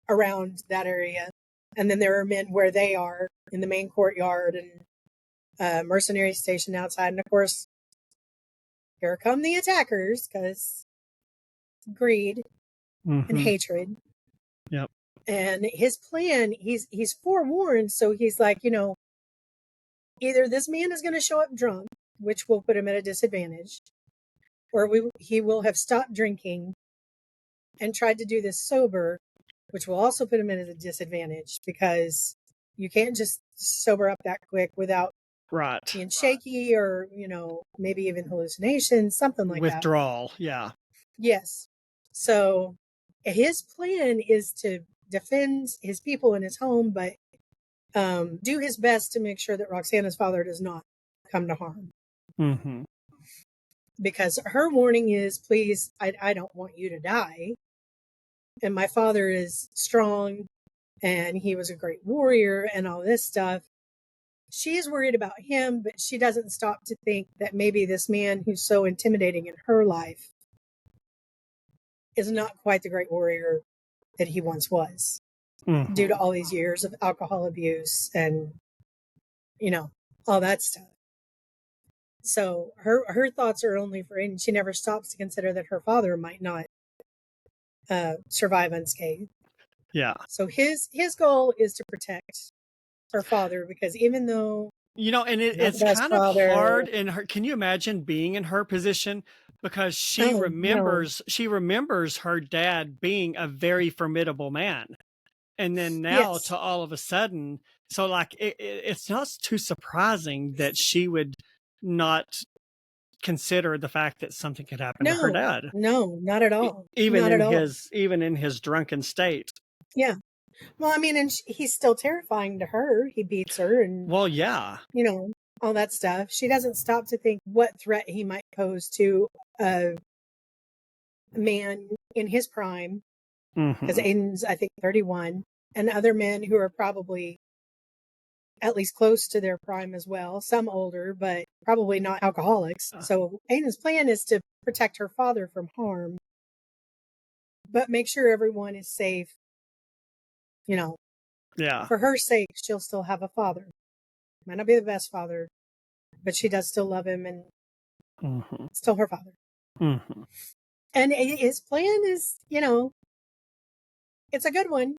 B: around that area. And then there are men where they are in the main courtyard and mercenary station outside. And of course, here come the attackers because greed and hatred.
A: Yep.
B: And his plan, he's forewarned. So he's like, either this man is going to show up drunk, which will put him at a disadvantage, or he will have stopped drinking and tried to do this sober, which will also put him at a disadvantage because you can't just sober up that quick without being shaky or, maybe even hallucinations, something like that.
A: Withdrawal. Yeah.
B: Yes. So his plan is to defend his people in his home, but do his best to make sure that Roxanna's father does not come to harm. Because her warning is, please, I don't want you to die. And my father is strong and he was a great warrior and all this stuff. She's worried about him, but she doesn't stop to think that maybe this man who's so intimidating in her life is not quite the great warrior that he once was due to all these years of alcohol abuse and, all that stuff. So her thoughts are only for Aiden. She never stops to consider that her father might not survive unscathed.
A: Yeah.
B: So his goal is to protect her father, because even though
A: and it's kind of hard in her. Can you imagine being in her position? Because she remembers her dad being a very formidable man, and then now to all of a sudden, so like it's not too surprising that she would not consider the fact that something could happen to her dad.
B: No, not at all.
A: Even in his drunken state.
B: Yeah. Well, I mean, and he's still terrifying to her. He beats her and,
A: well, yeah,
B: all that stuff. She doesn't stop to think what threat he might pose to a man in his prime, because Aiden's, I think, 31, and other men who are probably at least close to their prime as well. Some older, but probably not alcoholics. So Aiden's plan is to protect her father from harm, but make sure everyone is safe.
A: Yeah.
B: For her sake, she'll still have a father. Might not be the best father, but she does still love him and still her father. And his plan is, it's a good one.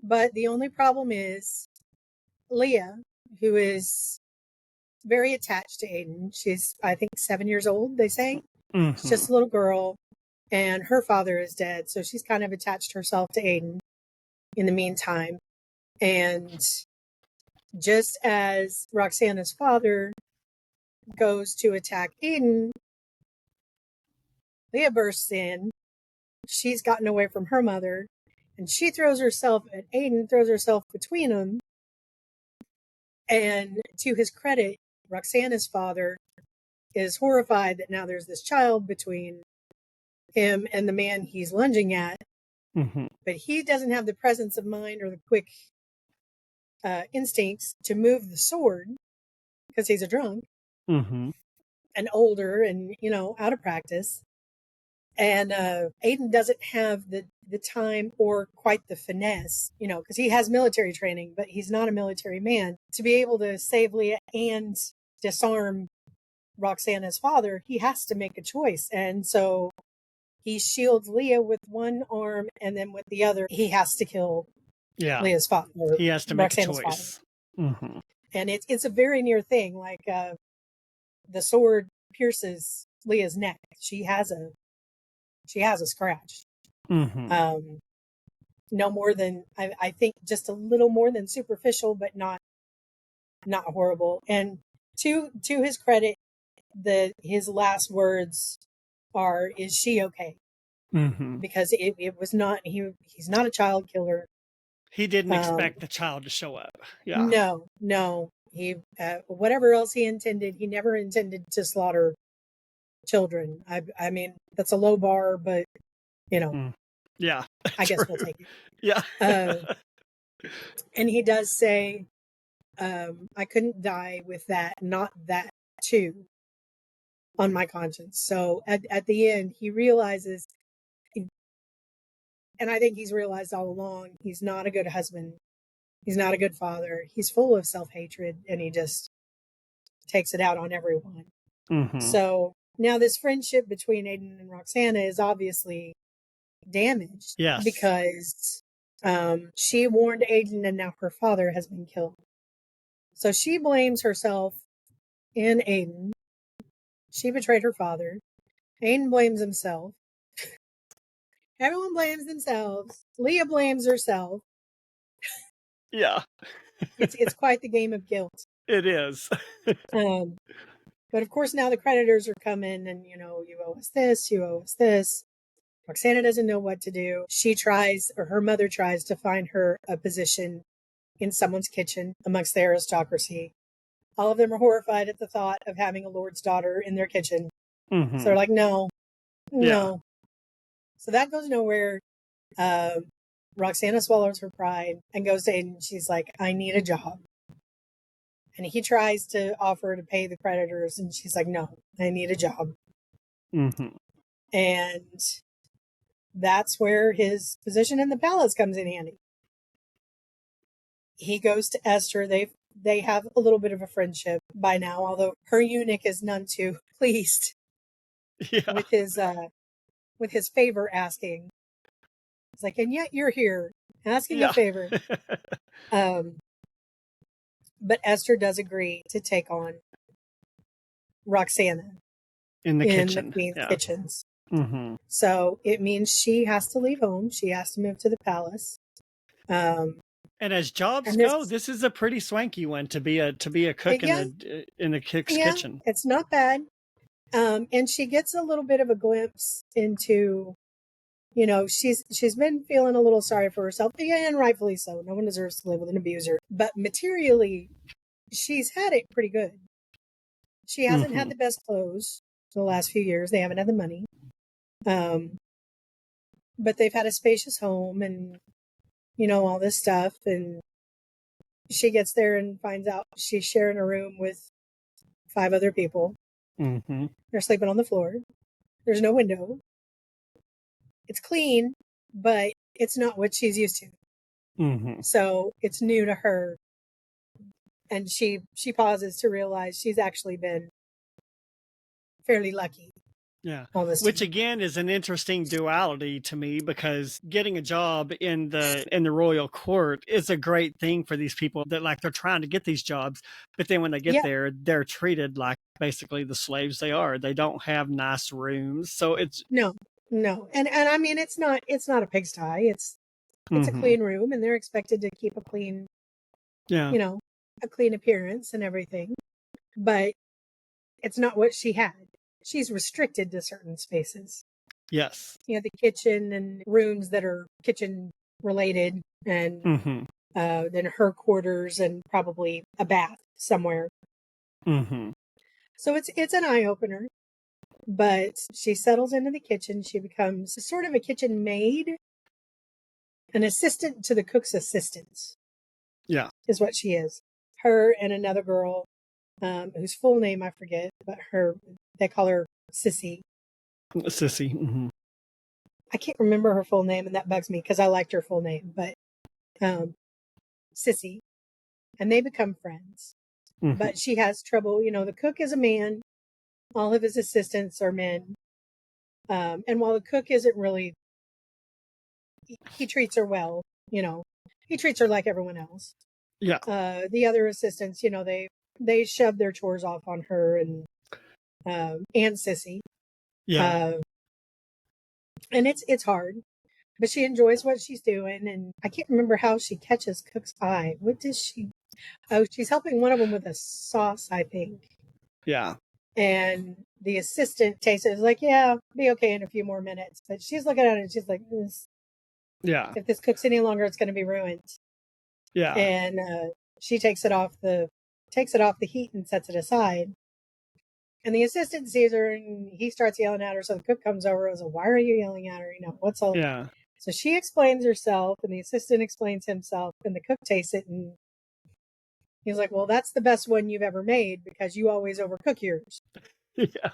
B: But the only problem is Leah, who is very attached to Aiden. She's, I think, 7 years old, they say. She's just a little girl. and her father is dead. So she's kind of attached herself to Aiden in the meantime. And just as Roxanna's father goes to attack Aiden, Leah bursts in. She's gotten away from her mother, and she throws herself at Aiden, throws herself between them. And to his credit, Roxanna's father is horrified that now there's this child between him and the man he's lunging at. But he doesn't have the presence of mind or the quick instincts to move the sword because he's a drunk and older and, out of practice. And Aiden doesn't have the time or quite the finesse, because he has military training, but he's not a military man. To be able to save Leah and disarm Roxanna's father, he has to make a choice. And so he shields Leah with one arm, and then with the other, he has to kill Leah's father.
A: He has to make a choice.
B: And it's a very near thing. Like the sword pierces Leah's neck. She has a scratch. No more than I think just a little more than superficial, but not horrible. And to his credit, his last words are, "Is she okay?" Because it was not he's not a child killer.
A: He didn't expect the child to show up. Yeah.
B: No. He whatever else he intended, he never intended to slaughter children. I mean, that's a low bar, but
A: yeah,
B: I guess we'll take it.
A: Yeah.
B: And he does say, I couldn't die with that, not that too, on my conscience. So at the end, he realizes, and I think he's realized all along, he's not a good husband. He's not a good father. He's full of self-hatred, and he just takes it out on everyone. So now this friendship between Aiden and Roxanna is obviously damaged.
A: Yes.
B: Because she warned Aiden, and now her father has been killed. So she blames herself and Aiden. She betrayed her father. Aiden blames himself. Everyone blames themselves. Leah blames herself.
A: Yeah.
B: It's quite the game of guilt.
A: It is.
B: But of course now the creditors are coming, and you owe us this, you owe us this. Roxanna doesn't know what to do. She tries, or her mother tries, to find her a position in someone's kitchen amongst the aristocracy. All of them are horrified at the thought of having a lord's daughter in their kitchen. So they're like, no. So that goes nowhere. Roxanna swallows her pride and goes to Aiden. She's like, I need a job. And he tries to offer to pay the creditors, and she's like, no, I need a job. And that's where his position in the palace comes in handy. He goes to Esther. They have a little bit of a friendship by now, although her eunuch is none too pleased with his favor asking. It's like, and yet you're here asking a favor. But Esther does agree to take on Roxanna
A: in the kitchen.
B: The Queen's kitchens. So it means she has to leave home. She has to move to the palace.
A: And as jobs go, this is a pretty swanky one to be a cook in the cook's kitchen.
B: It's not bad. And she gets a little bit of a glimpse into, she's been feeling a little sorry for herself, and rightfully so. No one deserves to live with an abuser. But materially, she's had it pretty good. She hasn't had the best clothes for the last few years. They haven't had the money. But they've had a spacious home and, all this stuff. And she gets there and finds out she's sharing a room with 5 other people. They're sleeping on the floor. There's no window. It's clean, but it's not what she's used to. So it's new to her. And she pauses to realize she's actually been fairly lucky.
A: Yeah. Which again is an interesting duality to me, because getting a job in the royal court is a great thing for these people that they're trying to get these jobs. But then when they get there, they're treated like basically the slaves they are. They don't have nice rooms. So
B: No. And I mean, it's not a pigsty. It's a clean room, and they're expected to keep a clean,
A: Yeah.
B: you know, a clean appearance and everything. But it's not what she had. She's restricted to certain spaces.
A: Yes.
B: You know, the kitchen and rooms that are kitchen related, and then her quarters and probably a bath somewhere. So it's an eye opener. But she settles into the kitchen. She becomes sort of a kitchen maid, an assistant to the cook's assistants.
A: Yeah.
B: Is what she is. Her and another girl, whose full name I forget, but they call her Sissy.
A: Sissy.
B: I can't remember her full name, and that bugs me because I liked her full name, but Sissy. And they become friends. But she has trouble. You know, the cook is a man. All of his assistants are men. And while the cook isn't really, he treats her well, you know, he treats her like everyone else.
A: Yeah.
B: The other assistants, you know, they shove their chores off on her and Sissy.
A: Yeah.
B: And it's hard, but she enjoys what she's doing. And I can't remember how she catches Cook's eye. What does she? Oh, she's helping one of them with a sauce, I think.
A: Yeah.
B: And the assistant tastes it, is like, yeah, be okay in a few more minutes. But she's looking at it and she's like,
A: Yeah.
B: if this cooks any longer, it's going to be ruined.
A: Yeah.
B: And she takes it off the heat and sets it aside. And the assistant sees her and he starts yelling at her. So the cook comes over and says, why are you yelling at her? You know, what's all?
A: Yeah.
B: So she explains herself and the assistant explains himself and the cook tastes it and he's like, well, that's the best one you've ever made because you always overcook yours.
A: Yeah.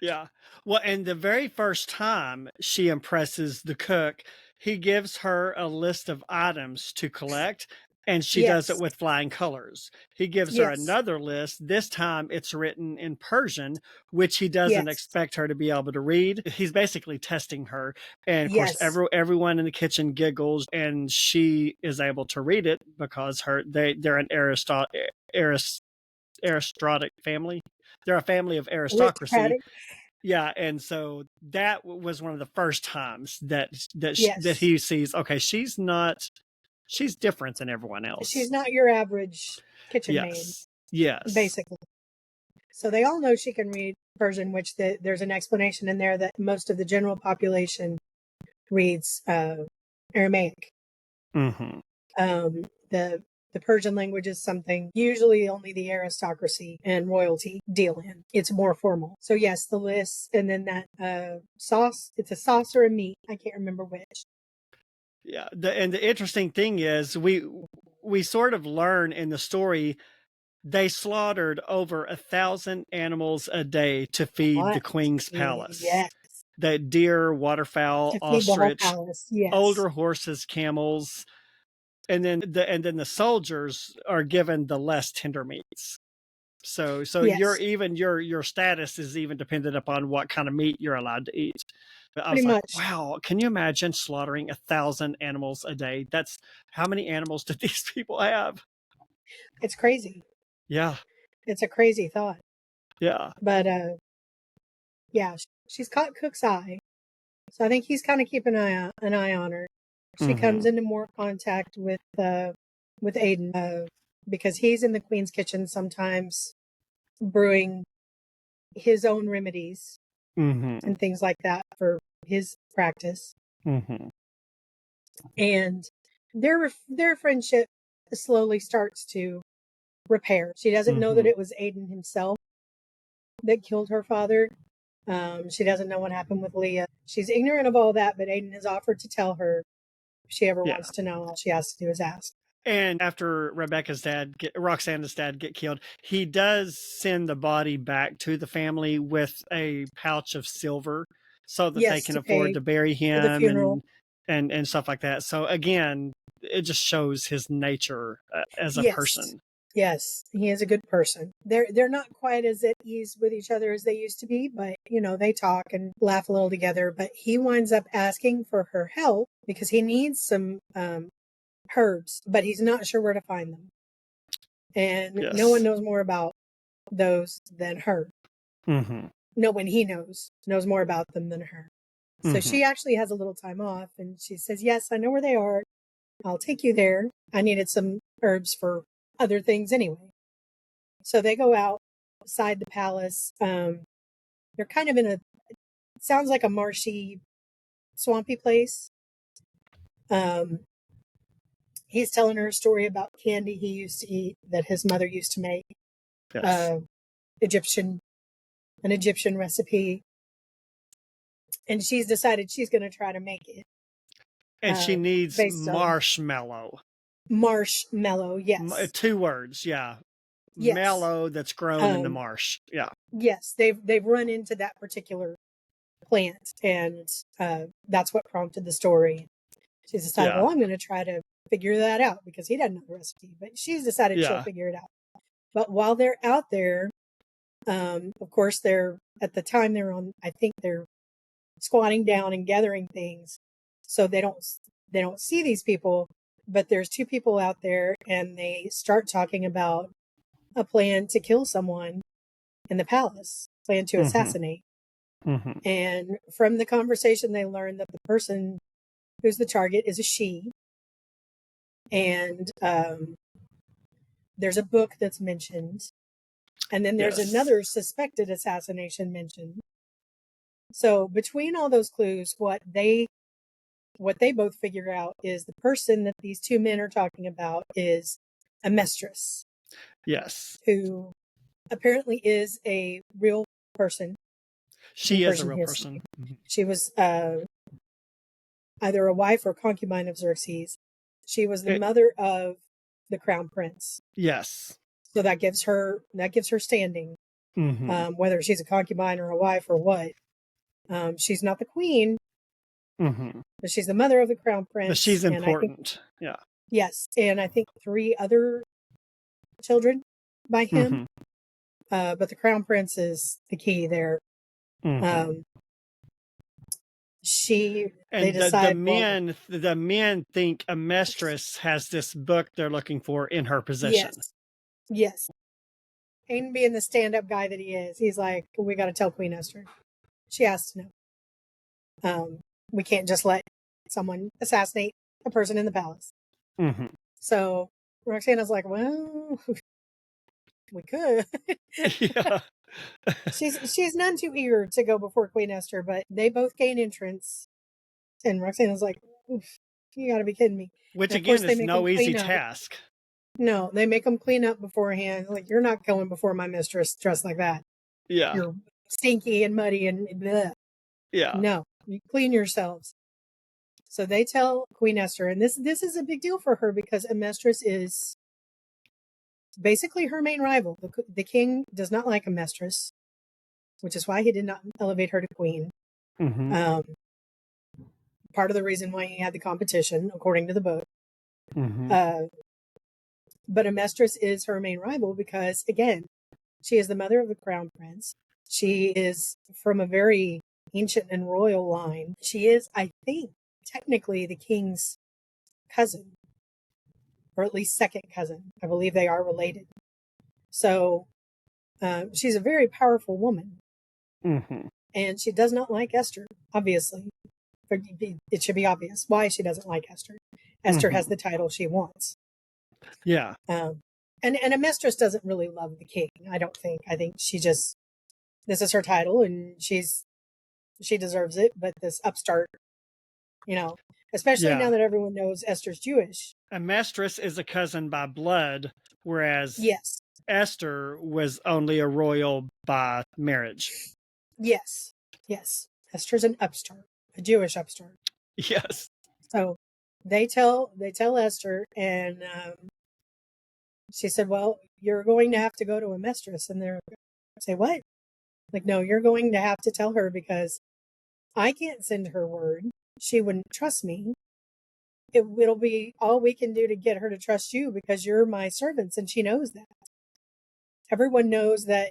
A: Yeah. Well, and the very first time she impresses the cook, he gives her a list of items to collect, and she does it with flying colors. He gives her another list. This time it's written in Persian, which he doesn't expect her to be able to read. He's basically testing her. And of course, everyone in the kitchen giggles, and she is able to read it because they're an aristocratic family. They're a family of aristocracy. Yeah, and so that was one of the first times that he sees, okay, she's different than everyone else.
B: She's not your average kitchen maid.
A: Yes.
B: Basically. So they all know she can read Persian, which there's an explanation in there that most of the general population reads Aramaic. The Persian language is something usually only the aristocracy and royalty deal in. It's more formal. So yes, the list, and then that sauce, it's a sauce or a meat. I can't remember which.
A: Yeah. And the interesting thing is we sort of learn in the story they slaughtered over 1,000 animals a day to feed the queen's palace.
B: Yes.
A: The deer, waterfowl, ostrich, older horses, camels. And then the soldiers are given the less tender meats. So your status is even dependent upon what kind of meat you're allowed to eat. But I was like, wow, can you imagine slaughtering 1,000 animals a day? That's how many animals did these people have?
B: It's crazy.
A: Yeah.
B: It's a crazy thought.
A: Yeah.
B: But yeah, she's caught Cook's eye. So I think he's kind of keeping an eye on her. She comes into more contact with Aiden because he's in the Queen's kitchen sometimes brewing his own remedies and things like that for his practice. And their friendship slowly starts to repair. She doesn't know that it was Aiden himself that killed her father. She doesn't know what happened with Leah. She's ignorant of all that, but Aiden has offered to tell her if she ever wants to know. All she has to do is ask.
A: And after Roxanna's dad get killed, he does send the body back to the family with a pouch of silver so that they can afford to bury him and stuff like that. So again, it just shows his nature as a person.
B: Yes, he is a good person. They're not quite as at ease with each other as they used to be, but you know, they talk and laugh a little together. But he winds up asking for her help because he needs some herbs, but he's not sure where to find them. And no one knows more about those than her. No one he knows more about them than her. So she actually has a little time off, and she says, yes, I know where they are. I'll take you there. I needed some herbs for other things anyway. So they go outside the palace. They're kind of in sounds like a marshy, swampy place. He's telling her a story about candy he used to eat that his mother used to make.
A: Yes.
B: An Egyptian recipe. And she's decided she's going to try to make it.
A: And she needs marshmallow.
B: Marshmallow, yes.
A: 2 words, yeah.
B: Yes.
A: Mallow that's grown in the marsh. Yeah.
B: Yes, they've run into that particular plant, and that's what prompted the story. She's decided, well, I'm going to try to figure that out because he doesn't know the recipe, but she's decided she'll figure it out. But while they're out there, of course, at the time they're on, I think they're squatting down and gathering things, so they don't see these people. But there's 2 people out there, and they start talking about a plan to kill someone in the palace, plan to assassinate. And from the conversation, they learn that the person who's the target is a she. And there's a book that's mentioned. And then there's another suspected assassination mentioned. So between all those clues, what they both figure out is the person that these 2 men are talking about is Amestris.
A: Yes.
B: Who apparently is a real person.
A: She is a real person.
B: She was either a wife or concubine of Xerxes. She was the mother of the crown prince.
A: Yes.
B: So that gives her standing. Whether she's a concubine or a wife or what. She's not the queen, but she's the mother of the crown prince.
A: But she's important. Yeah.
B: Yes, and I think 3 other children by him. But the crown prince is the key there. They decide
A: the men think Amestris has this book they're looking for in her possession.
B: Yes. Aiden being the stand-up guy that he is, he's like, we got to tell Queen Esther. She has to know. We can't just let someone assassinate a person in the palace. So Roxanna's like, well, we could. She's none too eager to go before Queen Esther, but they both gain entrance. And Roxanna's like, you gotta be kidding me.
A: Which again is no easy task.
B: No, they make them clean up beforehand. Like, you're not going before my mistress dressed like that.
A: Yeah.
B: You're stinky and muddy and bleh.
A: Yeah.
B: No, you clean yourselves. So they tell Queen Esther, and this is a big deal for her because Amestris is basically her main rival. The king does not like Amestris, which is why he did not elevate her to queen. Part of the reason why he had the competition, according to the book. But Amestris is her main rival because, again, she is the mother of the crown prince. She is from a very ancient and royal line. She is, I think, technically the king's cousin, or at least second cousin. I believe they are related. So she's a very powerful woman. And she does not like Esther, obviously. But it should be obvious why she doesn't like Esther. Esther has the title she wants.
A: Yeah.
B: And Amestris doesn't really love the king, I don't think. I think this is her title and she deserves it, but this upstart, especially now that everyone knows Esther's Jewish.
A: Amestris is a cousin by blood, whereas Esther was only a royal by marriage.
B: Yes. Esther's an upstart, a Jewish upstart.
A: Yes. So
B: they tell Esther, and she said, well, you're going to have to go to Amestris. And they're say, what? Like, no, you're going to have to tell her because I can't send her word. She wouldn't trust me. It'll be all we can do to get her to trust you because you're my servants, and she knows that. Everyone knows that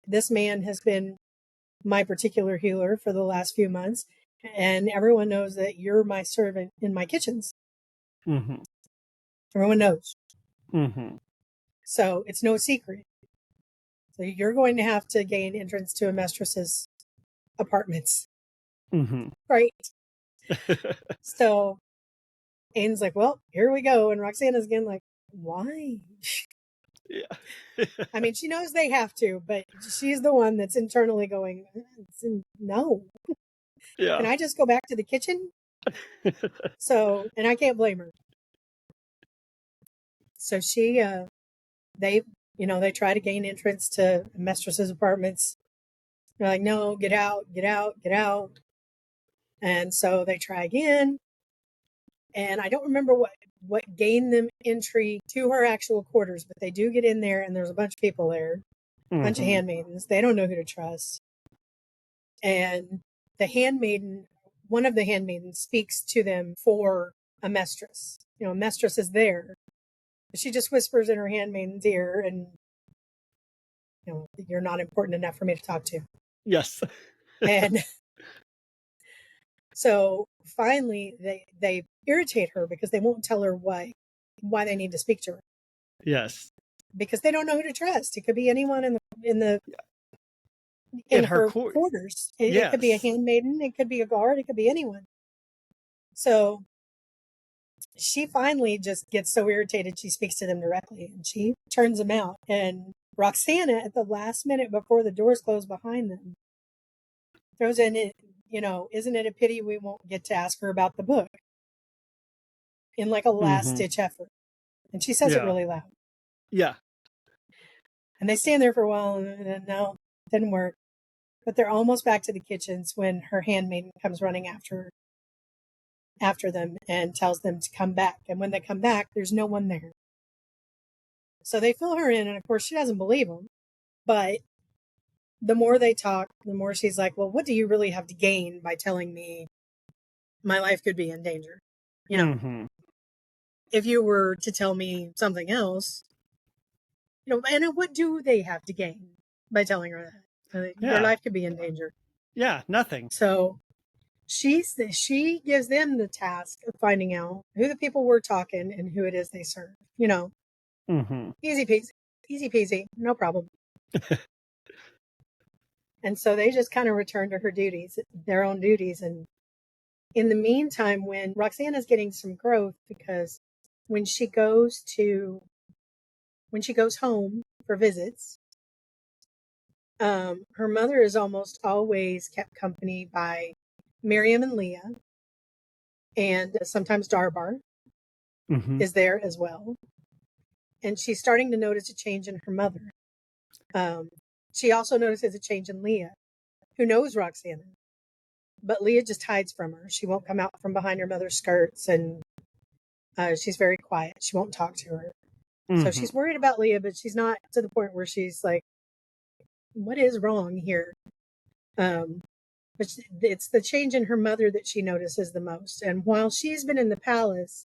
B: this man has been my particular healer for the last few months, and everyone knows that you're my servant in my kitchens. Everyone knows. So it's no secret. So you're going to have to gain entrance to Amestris's apartments.
A: Mm-hmm.
B: Right. So Aiden's like, well, here we go. And Roxanna's again like, why?
A: Yeah.
B: I mean, she knows they have to, but she's the one that's internally going, no.
A: Yeah.
B: Can I just go back to the kitchen? So, and I can't blame her. So they try to gain entrance to Amestris's apartments. They're like, no, get out, get out, get out. And so they try again. And I don't remember what gained them entry to her actual quarters, but they do get in there and there's a bunch of people there, a bunch of handmaidens. They don't know who to trust. And one of the handmaidens speaks to them for Amestris. Amestris is there. She just whispers in her handmaiden's ear, and you're not important enough for me to talk to.
A: Yes.
B: And so finally they irritate her because they won't tell her why they need to speak to her.
A: Yes.
B: Because they don't know who to trust. It could be anyone in her quarters. It could be a handmaiden, it could be a guard, it could be anyone. So she finally just gets so irritated she speaks to them directly and she turns them out. And Roxanna, at the last minute before the doors close behind them, throws in it, isn't it a pity we won't get to ask her about the book? In like a last ditch effort. And she says it really loud.
A: Yeah.
B: And they stand there for a while and no, it didn't work. But they're almost back to the kitchens when her handmaiden comes running after them and tells them to come back. And when they come back, there's no one there. So they fill her in, and of course she doesn't believe them. But the more they talk, the more she's like, well, what do you really have to gain by telling me my life could be in danger? If you were to tell me something else, and what do they have to gain by telling her that? Their life could be in danger.
A: Yeah, nothing.
B: So she gives them the task of finding out who the people were talking and who it is they serve. Easy peasy, no problem. And so they just kind of return to their own duties. And in the meantime, when Roxanna's getting some growth, because when she goes home for visits, her mother is almost always kept company by Miriam and Leah, and sometimes Darbar is there as well. And she's starting to notice a change in her mother. She also notices a change in Leah, who knows Roxanna, but Leah just hides from her. She won't come out from behind her mother's skirts, and she's very quiet. She won't talk to her. So she's worried about Leah, but she's not to the point where she's like, what is wrong here? But it's the change in her mother that she notices the most. And while she's been in the palace,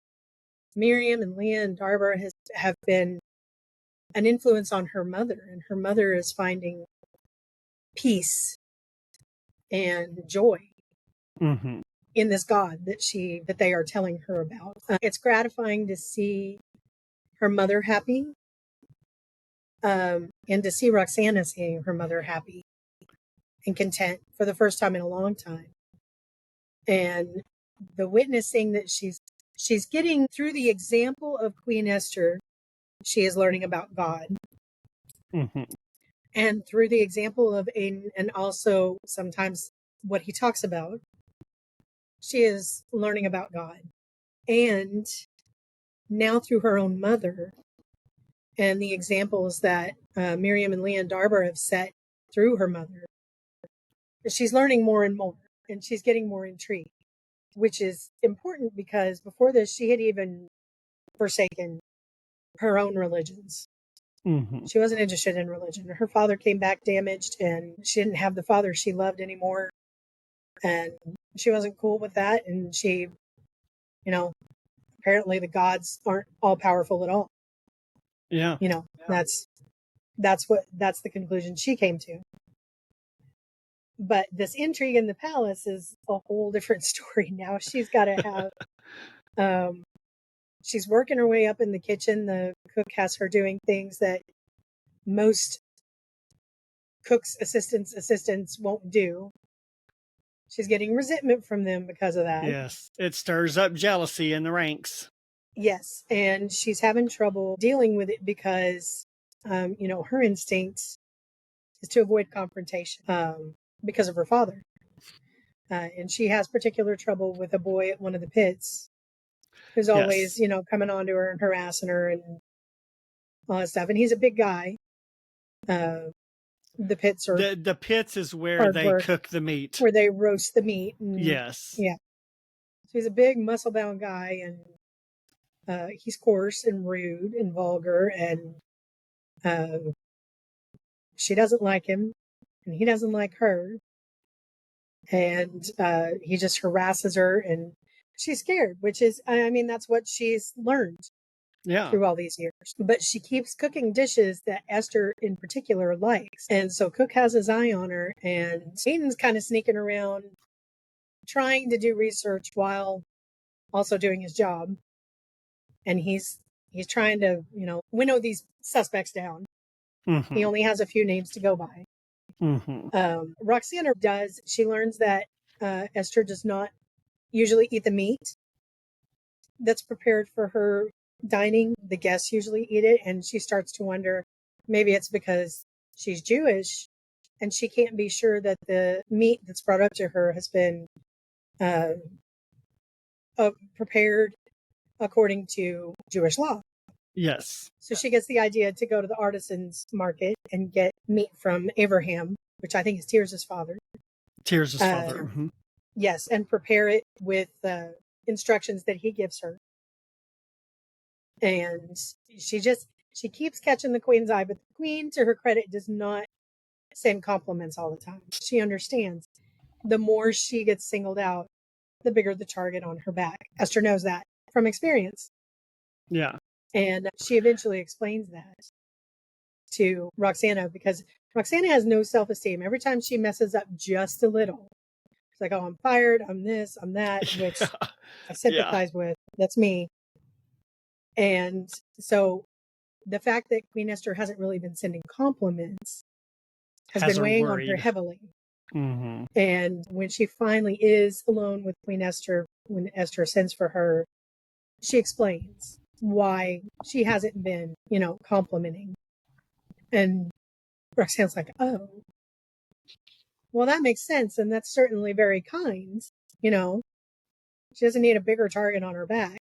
B: Miriam and Leah and Darbar have been an influence on her mother, and her mother is finding peace and joy in this God that they are telling her about. It's gratifying to see her mother happy, and to see Roxanna seeing her mother happy and content for the first time in a long time. And the witnessing that she's getting through the example of Queen Esther, she is learning about God. And through the example of Aiden, and also sometimes what he talks about, she is learning about God. And now through her own mother and the examples that Miriam and Leah and Darbar have set through her mother, she's learning more and more, and she's getting more intrigued, which is important because before this, she had even forsaken her own religions. She wasn't interested in religion. Her father came back damaged, and she didn't have the father she loved anymore. And she wasn't cool with that. And she, apparently the gods aren't all powerful at all.
A: Yeah.
B: That's the conclusion she came to. But this intrigue in the palace is a whole different story. Now she's got to have, she's working her way up in the kitchen. The cook has her doing things that most cooks' assistants won't do. she's getting resentment from them because of that.
A: Yes. It stirs up jealousy in the ranks.
B: Yes. And she's having trouble dealing with it because, her instinct is to avoid confrontation because of her father. And she has particular trouble with a boy at one of the pits who's always, coming on to her and harassing her and all that stuff. And he's a big guy. The pits are
A: the pits is where they cook the meat,
B: where they roast the meat. And,
A: yes.
B: Yeah. So he's a big muscle bound guy, and he's coarse and rude and vulgar, and she doesn't like him and he doesn't like her. And he just harasses her and she's scared, which is, that's what she's learned through all these years. But she keeps cooking dishes that Esther in particular likes. And so Cook has his eye on her, and Aiden's kind of sneaking around trying to do research while also doing his job. And he's trying to, winnow these suspects down.
A: Mm-hmm.
B: He only has a few names to go by.
A: Mm-hmm.
B: Roxanna she learns that Esther does not usually eat the meat that's prepared for her dining. The guests usually eat it, and she starts to wonder, maybe it's because she's Jewish and she can't be sure that the meat that's brought up to her has been prepared according to Jewish law.
A: Yes.
B: So she gets the idea to go to the artisans market and get meat from Abraham, which I think is Tears' father.
A: Tears' father. Mm-hmm.
B: Yes, and prepare it with instructions that he gives her. And she keeps catching the queen's eye, but the queen, to her credit, does not send compliments all the time. She understands the more she gets singled out, the bigger the target on her back. Esther knows that from experience.
A: Yeah.
B: And she eventually explains that to Roxanna, because Roxanna has no self-esteem. Every time she messes up just a little, it's like, oh, I'm fired, I'm this, I'm that, which I sympathize with. That's me. And so the fact that Queen Esther hasn't really been sending compliments has been weighing on her heavily.
A: Mm-hmm.
B: And when she finally is alone with Queen Esther, when Esther sends for her, she explains why she hasn't been, complimenting. And Roxanne's like, oh, well, that makes sense. And that's certainly very kind. She doesn't need a bigger target on her back.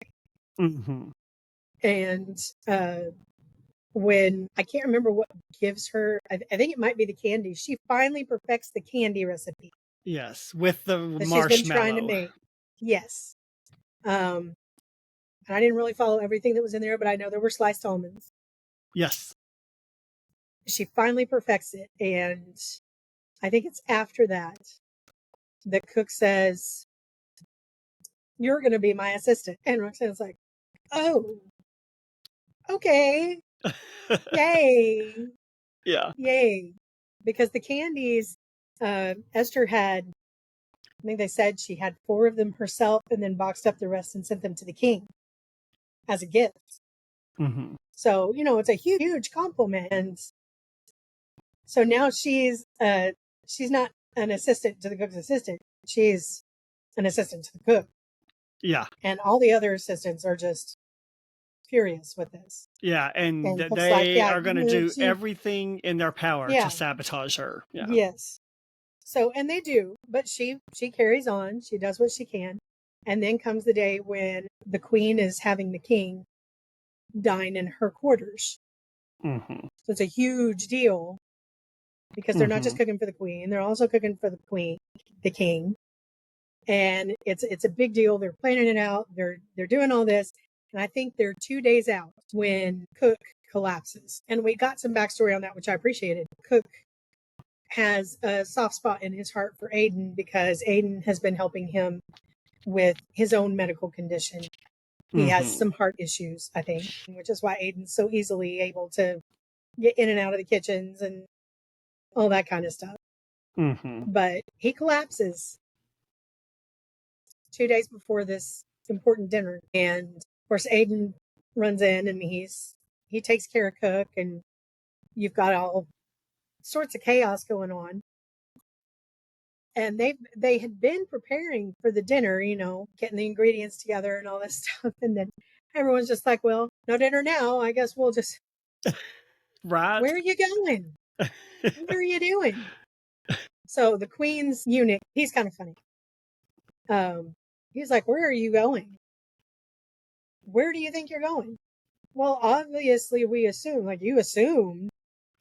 A: Mm-hmm.
B: And when I can't remember what gives her, I think it might be the candy. She finally perfects the candy recipe.
A: Yes, with the marshmallow.
B: She's been trying to make. Yes. And I didn't really follow everything that was in there, but I know there were sliced almonds.
A: Yes.
B: She finally perfects it. And I think it's after that Cook says, you're going to be my assistant. And Roxanne's like, oh, okay. Yay.
A: Yeah.
B: Yay. Because the candies, Esther had, I think they said she had 4 of them herself and then boxed up the rest and sent them to the king as a gift.
A: Mm-hmm.
B: So, it's a huge compliment. And so now she's not an assistant to the cook's assistant. She's an assistant to the cook.
A: Yeah.
B: And all the other assistants are just furious with this.
A: Yeah, and they are going to do everything in their power to sabotage her. Yeah.
B: Yes. So, and they do, but she carries on. She does what she can. And then comes the day when the queen is having the king dine in her quarters.
A: Mm-hmm.
B: So it's a huge deal because they're not just cooking for the queen. They're also cooking for the king. And it's a big deal. They're planning it out. They're doing all this. And I think they're 2 days out when Cook collapses. And we got some backstory on that, which I appreciated. Cook has a soft spot in his heart for Aiden because Aiden has been helping him with his own medical condition. He has some heart issues, I think, which is why Aiden's so easily able to get in and out of the kitchens and all that kind of stuff. But he collapses 2 days before this important dinner. And of course, Aiden runs in and he takes care of Cook, and you've got all sorts of chaos going on. And they had been preparing for the dinner, getting the ingredients together and all this stuff. And then everyone's just like, well, no dinner now. I guess we'll just,
A: Right.
B: where are you going? What are you doing? So the queen's eunuch, he's kind of funny. He's like, where are you going? Where do you think you're going? Well, obviously we assume, like you assumed.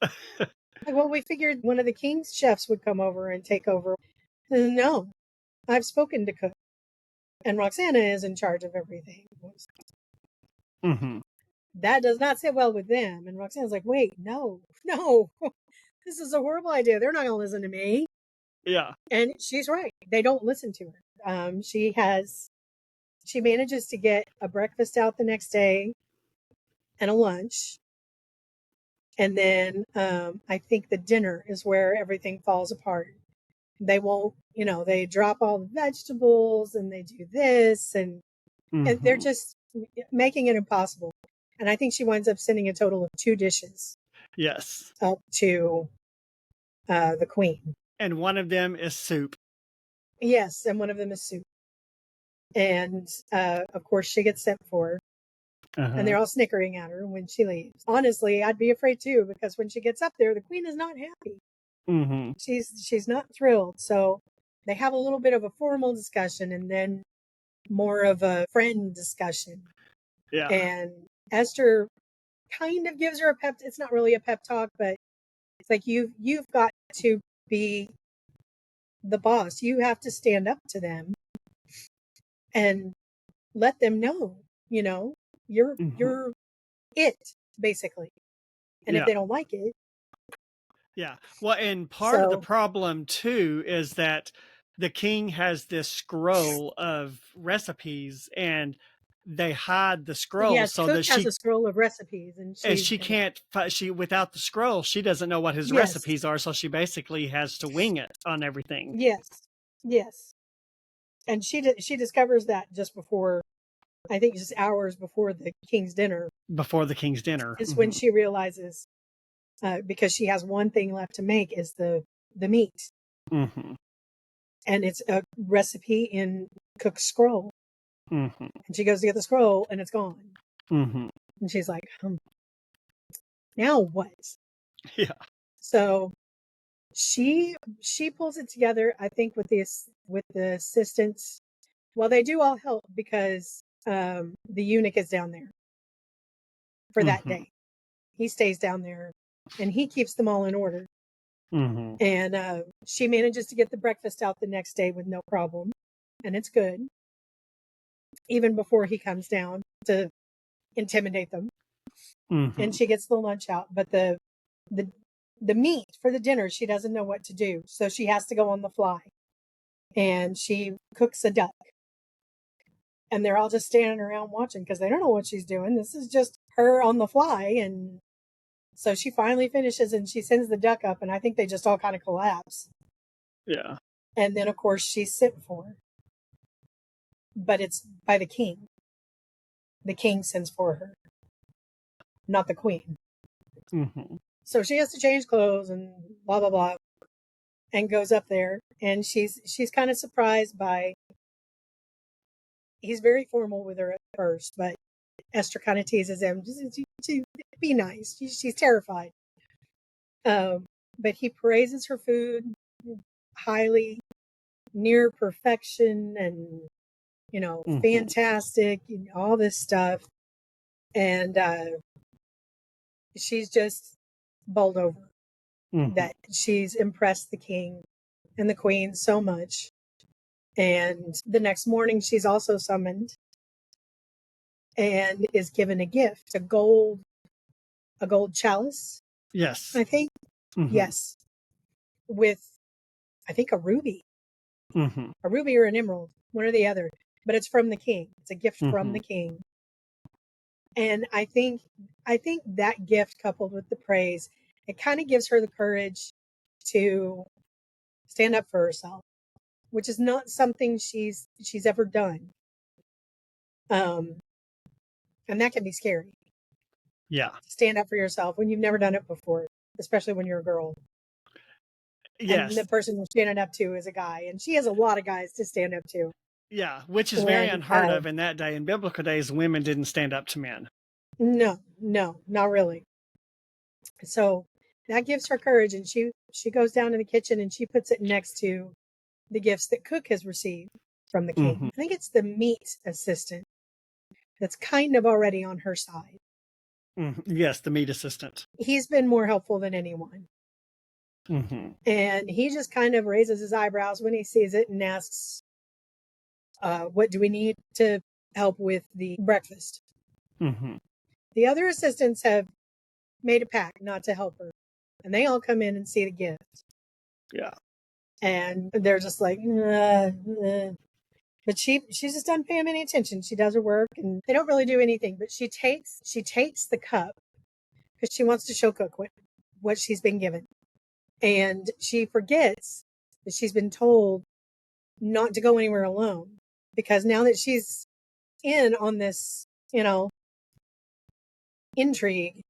B: Like, well, we figured one of the king's chefs would come over and take over. No, I've spoken to cook. And Roxanna is in charge of everything.
A: Mm-hmm.
B: That does not sit well with them. And Roxanna's like, wait, no, this is a horrible idea. They're not going to listen to me.
A: Yeah.
B: And she's right. They don't listen to her. She manages to get a breakfast out the next day and a lunch. And then I think the dinner is where everything falls apart. They won't, they drop all the vegetables and they do this and they're just making it impossible. And I think she winds up sending a total of 2 dishes.
A: Yes.
B: Up to the queen.
A: And one of them is soup.
B: Yes, and one of them is soup. And of course she gets sent for. And they're all snickering at her when she leaves. Honestly, I'd be afraid too, because when she gets up there, the queen is not happy.
A: Mm-hmm.
B: She's not thrilled. So they have a little bit of a formal discussion and then more of a friend discussion.
A: Yeah.
B: And Esther kind of gives her a pep. It's not really a pep talk, but it's like you've got to be the boss. You have to stand up to them and let them know, you're it, basically. And if they don't like it.
A: Yeah. Well, and part of the problem too is that the king has this scroll of recipes and they hide the scroll.
B: Yes,
A: so
B: Cook
A: that
B: has a scroll of recipes and
A: she can't, without the scroll, she doesn't know what his recipes are. So she basically has to wing it on everything.
B: Yes. And she discovers that just before, I think just hours before the king's dinner.
A: Before the king's dinner.
B: Is when she realizes, because she has one thing left to make is the meat.
A: Mm-hmm.
B: And it's a recipe in Cook's scroll.
A: Mm-hmm.
B: And she goes to get the scroll and it's gone.
A: Mm-hmm.
B: And she's like, now what?
A: Yeah.
B: So she pulls it together, I think, with the assistants. Well, they do all help because the eunuch is down there for that day. He stays down there and he keeps them all in order.
A: Mm-hmm.
B: And she manages to get the breakfast out the next day with no problem. And it's good. Even before he comes down to intimidate them.
A: Mm-hmm.
B: And she gets the lunch out. But the meat for the dinner, she doesn't know what to do. So she has to go on the fly. And she cooks a duck. And they're all just standing around watching because they don't know what she's doing. This is just her on the fly. And so she finally finishes and she sends the duck up. And I think they just all kind of collapse.
A: Yeah.
B: And then, of course, she's sent for. But it's by the king. The king sends for her, not the queen.
A: Mm-hmm.
B: So she has to change clothes and blah, blah, blah. And goes up there. And she's kind of surprised by... He's very formal with her at first, but Esther kind of teases him. Be nice. She's terrified. But he praises her food highly, near perfection, and fantastic, all this stuff. And she's just bowled over that she's impressed the king and the queen so much. And the next morning, she's also summoned and is given a gift, a gold chalice.
A: Yes.
B: I think. Mm-hmm. Yes. With, I think, a ruby.
A: Mm-hmm.
B: A ruby or an emerald, one or the other. But it's from the king. It's a gift from the king. And I think that gift, coupled with the praise, it kind of gives her the courage to stand up for herself, which is not something she's ever done. And that can be scary.
A: Yeah.
B: Stand up for yourself when you've never done it before, especially when you're a girl. And the
A: Yes.
B: person you're standing up to is a guy. And she has a lot of guys to stand up to.
A: Yeah, which is very unheard of in that day. In biblical days, women didn't stand up to men.
B: No, not really. So that gives her courage, and she goes down in the kitchen and she puts it next to the gifts that Cook has received from the king. I think it's the meat assistant that's kind of already on her side.
A: Yes, the meat assistant.
B: He's been more helpful than anyone. And he just kind of raises his eyebrows when he sees it and asks, what do we need to help with the breakfast? The other assistants have made a pact not to help her, and they all come in and see the gift.
A: Yeah.
B: And they're just like, but she's just not paying any attention. She does her work, and they don't really do anything. But she takes the cup because she wants to show Cook what she's been given, and she forgets that she's been told not to go anywhere alone, because now that she's in on this, intrigue,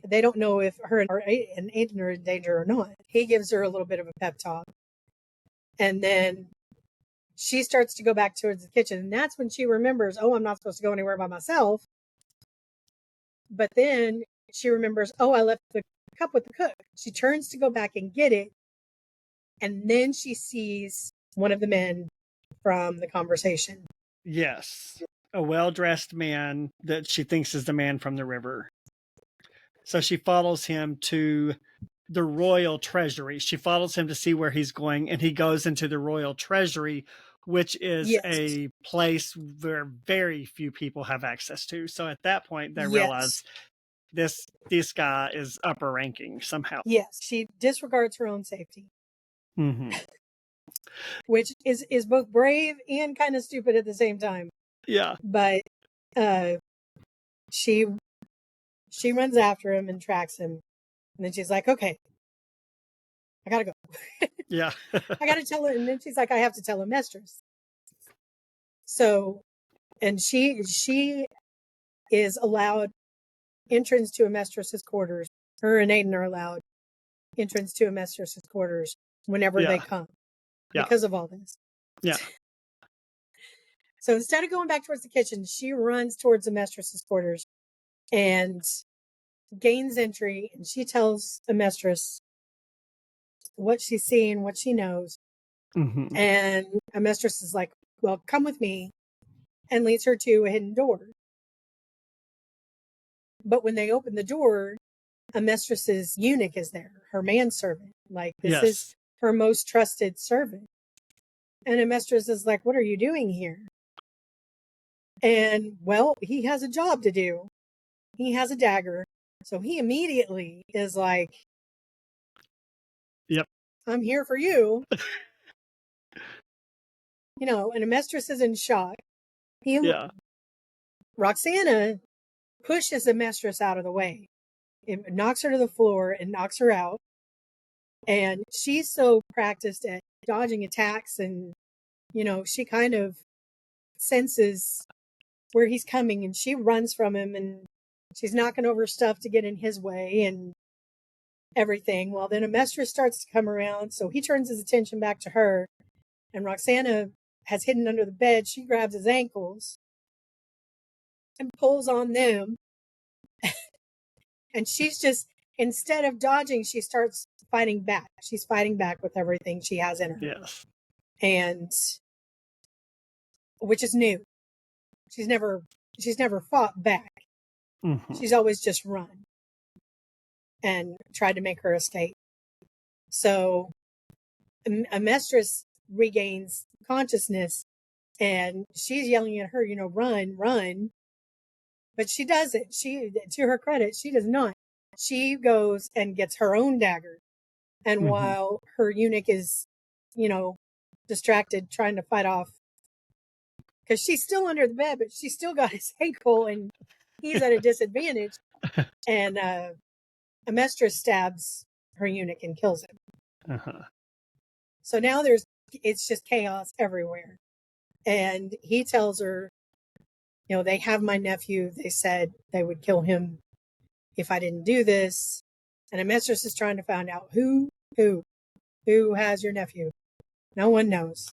B: they don't know if her and Aiden are in danger or not. He gives her a little bit of a pep talk, and then she starts to go back towards the kitchen, and that's when she remembers, oh, I'm not supposed to go anywhere by myself. But then she remembers, oh, I left the cup with the cook. She turns to go back and get it, and then she sees one of the men from the conversation.
A: Yes, a well-dressed man that she thinks is the man from the river. So she follows him to the royal treasury. She follows him to see where he's going, and he goes into the royal treasury, which is a place where very few people have access to. So at that point, they realize this guy is upper ranking somehow.
B: Yes, she disregards her own safety, which is both brave and kind of stupid at the same time.
A: Yeah,
B: but she runs after him and tracks him, and then she's like, okay, I gotta go.
A: Yeah.
B: I gotta tell her. And then she's like, I have to tell Amestris. So, and she is allowed entrance to Amestris's quarters. Her and Aiden are allowed entrance to Amestris's quarters whenever they come, because of all this.
A: Yeah.
B: So instead of going back towards the kitchen, she runs towards Amestris's quarters and gains entry, and she tells Amestris what she's seen, what she knows. And Amestris is like, well, come with me, and leads her to a hidden door. But when they open the door, Amestris's eunuch is there, her manservant. Like, this is her most trusted servant. And Amestris is like, what are you doing here? And, well, he has a job to do. He has a dagger. So he immediately is like,
A: yep,
B: I'm here for you. And Amestris is in shock. Roxanna pushes Amestris out of the way. It knocks her to the floor and knocks her out. And she's so practiced at dodging attacks, and, she kind of senses where he's coming, and she runs from him, and she's knocking over stuff to get in his way and everything. Well, then Amestris starts to come around, so he turns his attention back to her, and Roxanna has hidden under the bed. She grabs his ankles and pulls on them. And she's just, instead of dodging, she starts fighting back. She's fighting back with everything she has in her.
A: Yes.
B: And which is new. She's never fought back. She's always just run and tried to make her escape. So Amestris regains consciousness, and she's yelling at her, run, run. But she doesn't. To her credit, she does not. She goes and gets her own dagger. And while her eunuch is, distracted trying to fight off, because she's still under the bed, but she's still got his ankle and he's at a disadvantage. And Amestris stabs her eunuch and kills him. So now it's just chaos everywhere. And he tells her, they have my nephew. They said they would kill him if I didn't do this. And Amestris is trying to find out who. Who has your nephew? No one knows.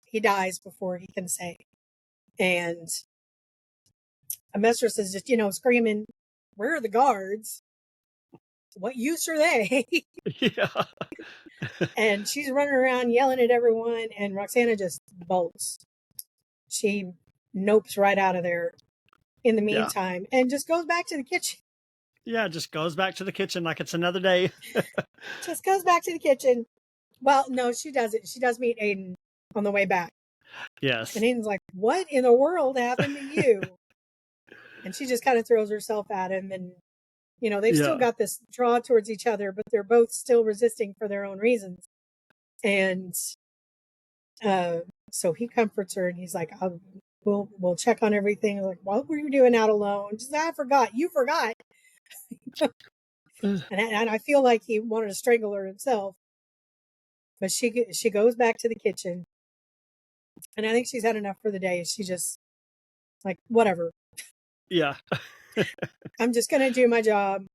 B: He dies before he can say. And Amestris is just, screaming, where are the guards? What use are they?
A: Yeah.
B: And she's running around yelling at everyone, and Roxanna just bolts. She nopes right out of there in the meantime and just goes back to the kitchen.
A: Yeah, just goes back to the kitchen like it's another day.
B: Just goes back to the kitchen. Well, no, she doesn't. She does meet Aiden on the way back.
A: Yes.
B: And Aiden's like, what in the world happened to you? And she just kind of throws herself at him. And, they've still got this draw towards each other, but they're both still resisting for their own reasons. And so he comforts her and he's like, we'll check on everything. I'm like, what were you doing out alone? She's like, I forgot. You forgot. and I feel like he wanted to strangle her himself. But she goes back to the kitchen. And I think she's had enough for the day. She just like, whatever.
A: Yeah.
B: I'm just going to do my job.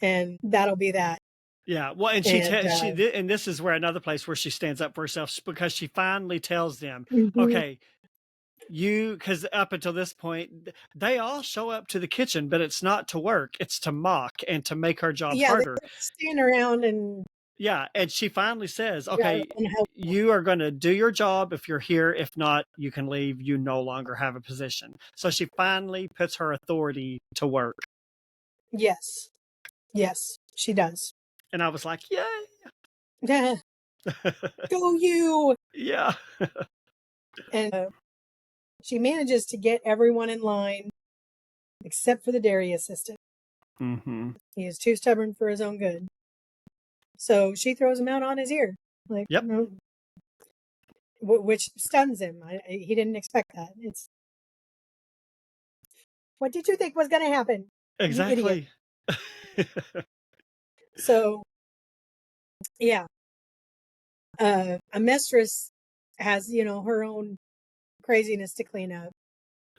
B: And that'll be that.
A: Yeah. Well, and and this is where another place where she stands up for herself, because she finally tells them, okay, because up until this point, they all show up to the kitchen, but it's not to work, it's to mock and to make her job harder.
B: They stand around and.
A: Yeah. And she finally says, okay, you are going to do your job if you're here. If not, you can leave. You no longer have a position. So she finally puts her authority to work.
B: Yes. Yes, she does.
A: And I was like, yay.
B: Yeah. Go you.
A: Yeah.
B: And she manages to get everyone in line except for the dairy assistant.
A: Mm-hmm.
B: He is too stubborn for his own good. So she throws him out on his ear. Like,
A: yep.
B: Which stuns him. He didn't expect that. What did you think was going to happen?
A: Exactly.
B: So, yeah. Amestris has, her own craziness to clean up.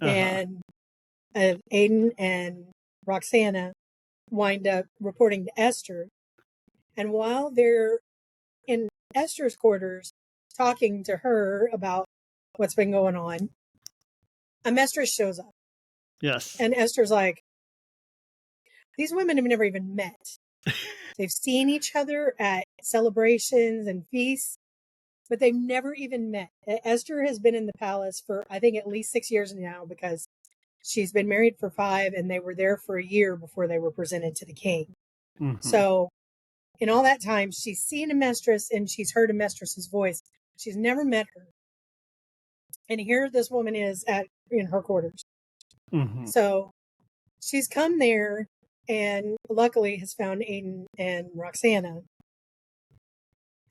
B: And Aiden and Roxanna wind up reporting to Esther. And while they're in Esther's quarters talking to her about what's been going on, Amestris shows up.
A: Yes.
B: And Esther's like, these women have never even met. They've seen each other at celebrations and feasts, but they've never even met. Esther has been in the palace for, I think, at least 6 years now, because she's been married for 5 and they were there for a year before they were presented to the king. Mm-hmm. So in all that time, she's seen Amestris and she's heard Amestris's voice. She's never met her. And here this woman is in her quarters. Mm-hmm. So she's come there and luckily has found Aiden and Roxanna.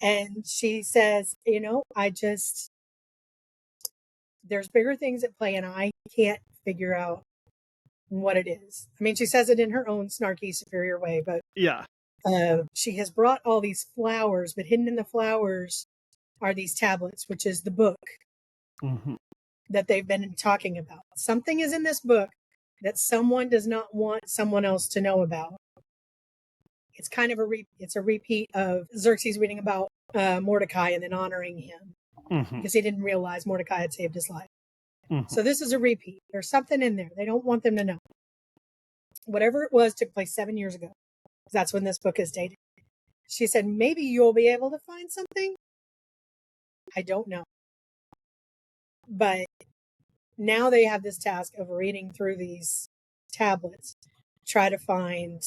B: And she says, there's bigger things at play and I can't figure out what it is. I mean, she says it in her own snarky, superior way, but
A: yeah.
B: She has brought all these flowers, but hidden in the flowers are these tablets, which is the book that they've been talking about. Something is in this book that someone does not want someone else to know about. It's kind of a repeat of Xerxes reading about Mordecai and then honoring him because he didn't realize Mordecai had saved his life. So this is a repeat. There's something in there. They don't want them to know. Whatever it was took place 7 years ago. That's when this book is dated. She said, maybe you'll be able to find something. I don't know. But now they have this task of reading through these tablets, try to find,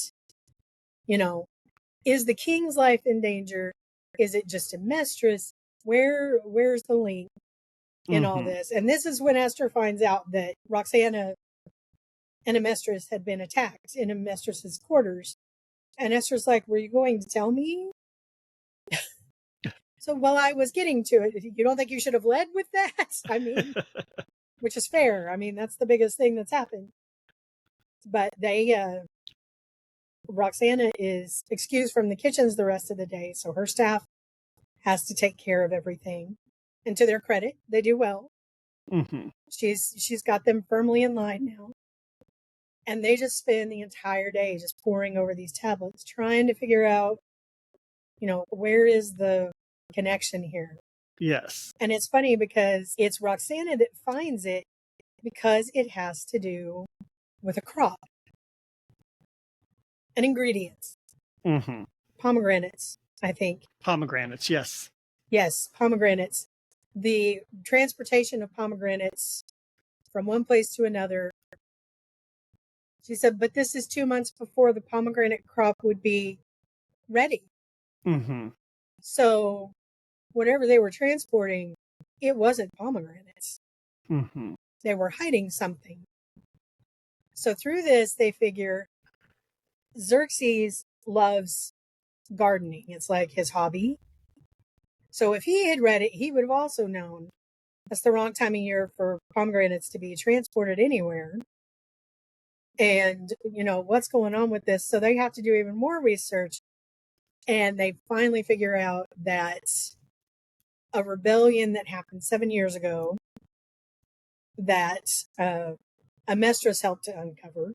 B: is the king's life in danger? Is it just Amestris? Where's the link in all this? And this is when Esther finds out that Roxanna and Amestris had been attacked in Amestris's quarters. And Esther's like, were you going to tell me? So, well, I was getting to it. You don't think you should have led with that? I mean, which is fair. I mean, that's the biggest thing that's happened. But Roxanna is excused from the kitchens the rest of the day. So her staff has to take care of everything. And to their credit, they do well. She's got them firmly in line now. And they just spend the entire day just poring over these tablets, trying to figure out where is the connection here?
A: Yes.
B: And it's funny because it's Roxanna that finds it because it has to do with a crop and ingredients.
A: Mm-hmm.
B: Pomegranates, I think.
A: Pomegranates, yes.
B: Yes, pomegranates. The transportation of pomegranates from one place to another. She said, but this is 2 months before the pomegranate crop would be ready.
A: Mm-hmm.
B: So whatever they were transporting, it wasn't pomegranates.
A: Mm-hmm.
B: They were hiding something. So through this, they figure Xerxes loves gardening. It's like his hobby. So if he had read it, he would have also known that's the wrong time of year for pomegranates to be transported anywhere. And, what's going on with this? So they have to do even more research. And they finally figure out that a rebellion that happened 7 years ago that Amestris helped to uncover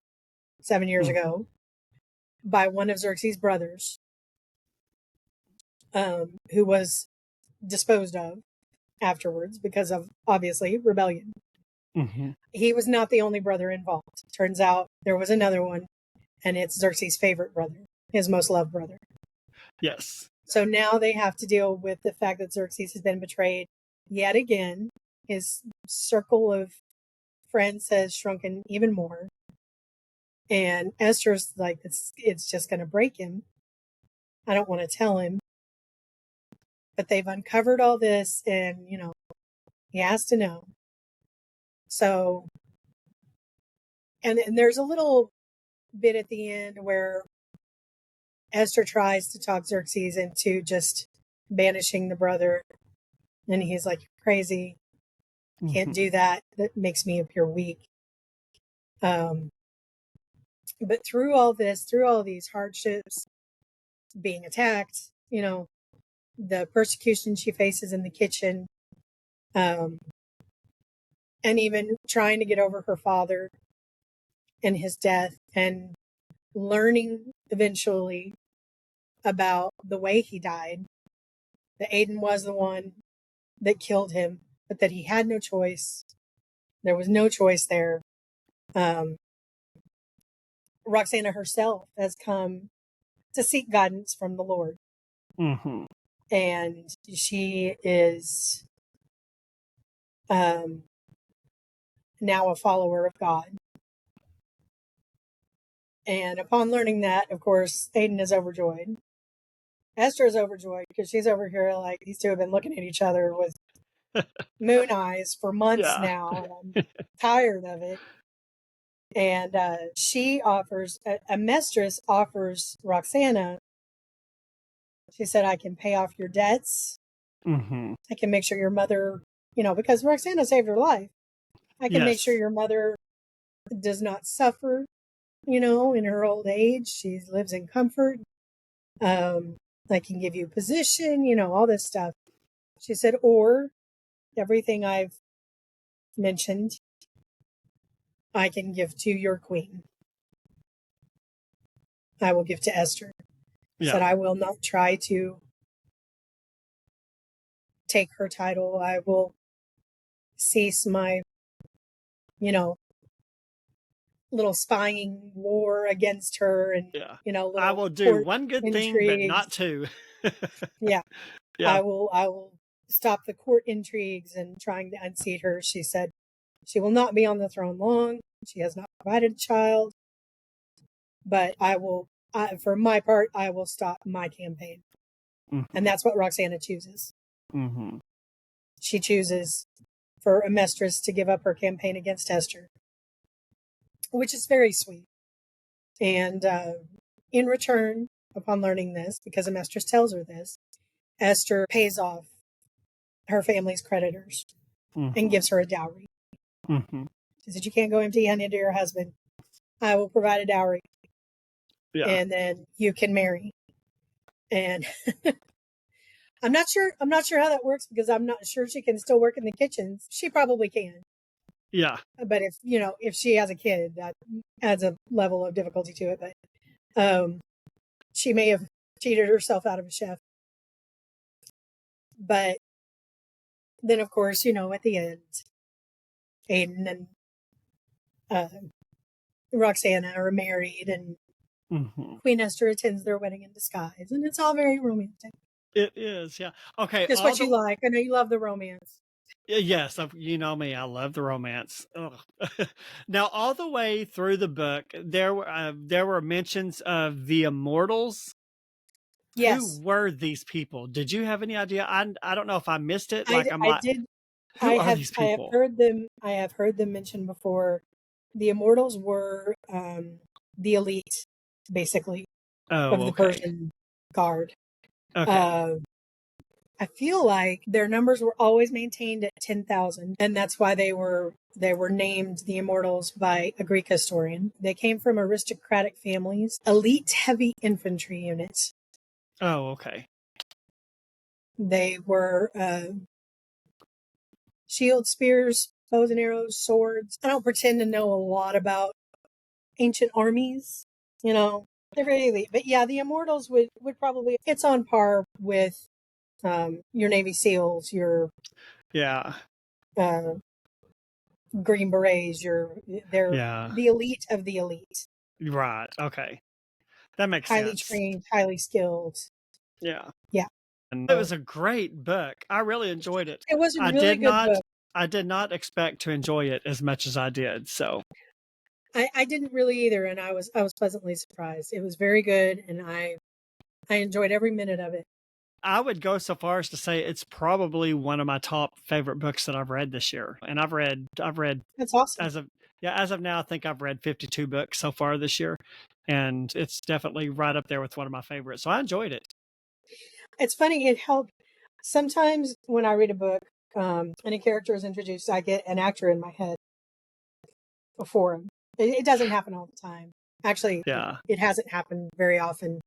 B: 7 years ago by one of Xerxes' brothers, who was disposed of afterwards because of, obviously, rebellion.
A: Mm-hmm.
B: He was not the only brother involved. Turns out there was another one, and it's Xerxes' favorite brother, his most loved brother.
A: Yes.
B: So now they have to deal with the fact that Xerxes has been betrayed yet again. His circle of friends has shrunken even more. And Esther's like, it's just going to break him. I don't want to tell him. But they've uncovered all this, and, he has to know. So, and there's a little bit at the end where Esther tries to talk Xerxes into just banishing the brother. And he's like, you're crazy. Can't do that. That makes me appear weak. But through all this, through all these hardships, being attacked, the persecution she faces in the kitchen, and even trying to get over her father and his death, and learning eventually about the way he died, that Aiden was the one that killed him, but that he had no choice. There was no choice there. Roxanna herself has come to seek guidance from the Lord.
A: Mm-hmm.
B: And she is now a follower of God. And upon learning that, of course, Aiden is overjoyed. Esther is overjoyed because she's over here like these two have been looking at each other with moon eyes for months now, and I'm tired of it. And she offers, Amestris offers Roxanna, she said, I can pay off your debts.
A: Mm-hmm.
B: I can make sure your mother, because Roxanna saved her life. I can make sure your mother does not suffer, in her old age. She lives in comfort. I can give you position, all this stuff. She said, or everything I've mentioned, I can give to your queen. I will give to Esther. Said, I will not try to take her title. I will cease my, little spying war against her, and, little
A: I will do one good thing, but
B: intrigues.
A: not two.
B: Yeah.
A: Yeah.
B: I will stop the court intrigues and trying to unseat her. She said she will not be on the throne long. She has not provided a child, but for my part, I will stop my campaign.
A: Mm-hmm.
B: And that's what Roxanna chooses.
A: Mm-hmm.
B: She chooses for Amestris to give up her campaign against Esther, which is very sweet. And in return, upon learning this, because Amestris tells her this, Esther pays off her family's creditors and gives her a dowry.
A: Mm-hmm.
B: She said, you can't go empty-handed to your husband. I will provide a dowry.
A: Yeah.
B: And then you can marry. And I'm not sure how that works, because I'm not sure she can still work in the kitchens. She probably can.
A: Yeah.
B: But if she has a kid, that adds a level of difficulty to it. But she may have cheated herself out of a chef. But then, of course, at the end, Aiden and Roxanna are married, and Queen Esther attends their wedding in disguise, and it's all very romantic.
A: It is, yeah. Okay.
B: Just what you like. I know you love the romance.
A: Yes, you know me. I love the romance. Now, all the way through the book, there were mentions of the Immortals.
B: Yes.
A: Who were these people? Did you have any idea? I don't know if I missed it.
B: I did.
A: Who are these people?
B: I have heard them mentioned before. The Immortals were the elite, basically, of the Persian guard.
A: Okay.
B: I feel like their numbers were always maintained at 10,000, and that's why they were named the Immortals by a Greek historian. They came from aristocratic families, elite heavy infantry units.
A: Oh, okay.
B: They were shields, spears, bows and arrows, swords. I don't pretend to know a lot about ancient armies. They're very elite. But yeah, the Immortals would probably, it's on par with your Navy SEALs, your Green Berets, they're the elite of the elite.
A: Right. Okay. That makes
B: highly
A: sense.
B: Trained, highly skilled.
A: Yeah.
B: Yeah.
A: And it was a great book. I really enjoyed it.
B: It was a really good book.
A: I did not expect to enjoy it as much as I did. So
B: I didn't really either, and I was pleasantly surprised. It was very good, and I enjoyed every minute of it.
A: I would go so far as to say it's probably one of my top favorite books that I've read this year. And I've read
B: That's awesome.
A: As of now, I think I've read 52 books so far this year. And it's definitely right up there with one of my favorites. So I enjoyed it.
B: It's funny, it helped. Sometimes when I read a book, and a character is introduced, I get an actor in my head before him. It doesn't happen all the time. Actually, it hasn't happened very often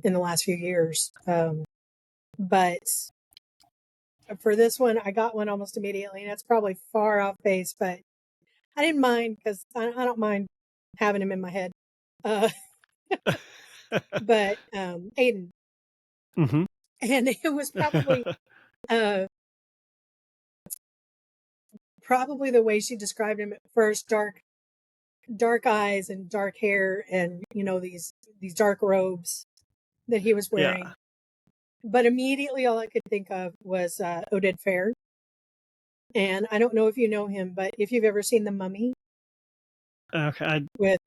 B: in the last few years. But for this one, I got one almost immediately, and that's probably far off base, but I didn't mind because I don't mind having him in my head. But Aiden.
A: Mm-hmm.
B: And it was probably probably the way she described him at first, dark eyes and dark hair, and these dark robes that he was wearing. Yeah. But immediately all I could think of was Oded Fehr. And I don't know if you know him, but if you've ever seen The Mummy, with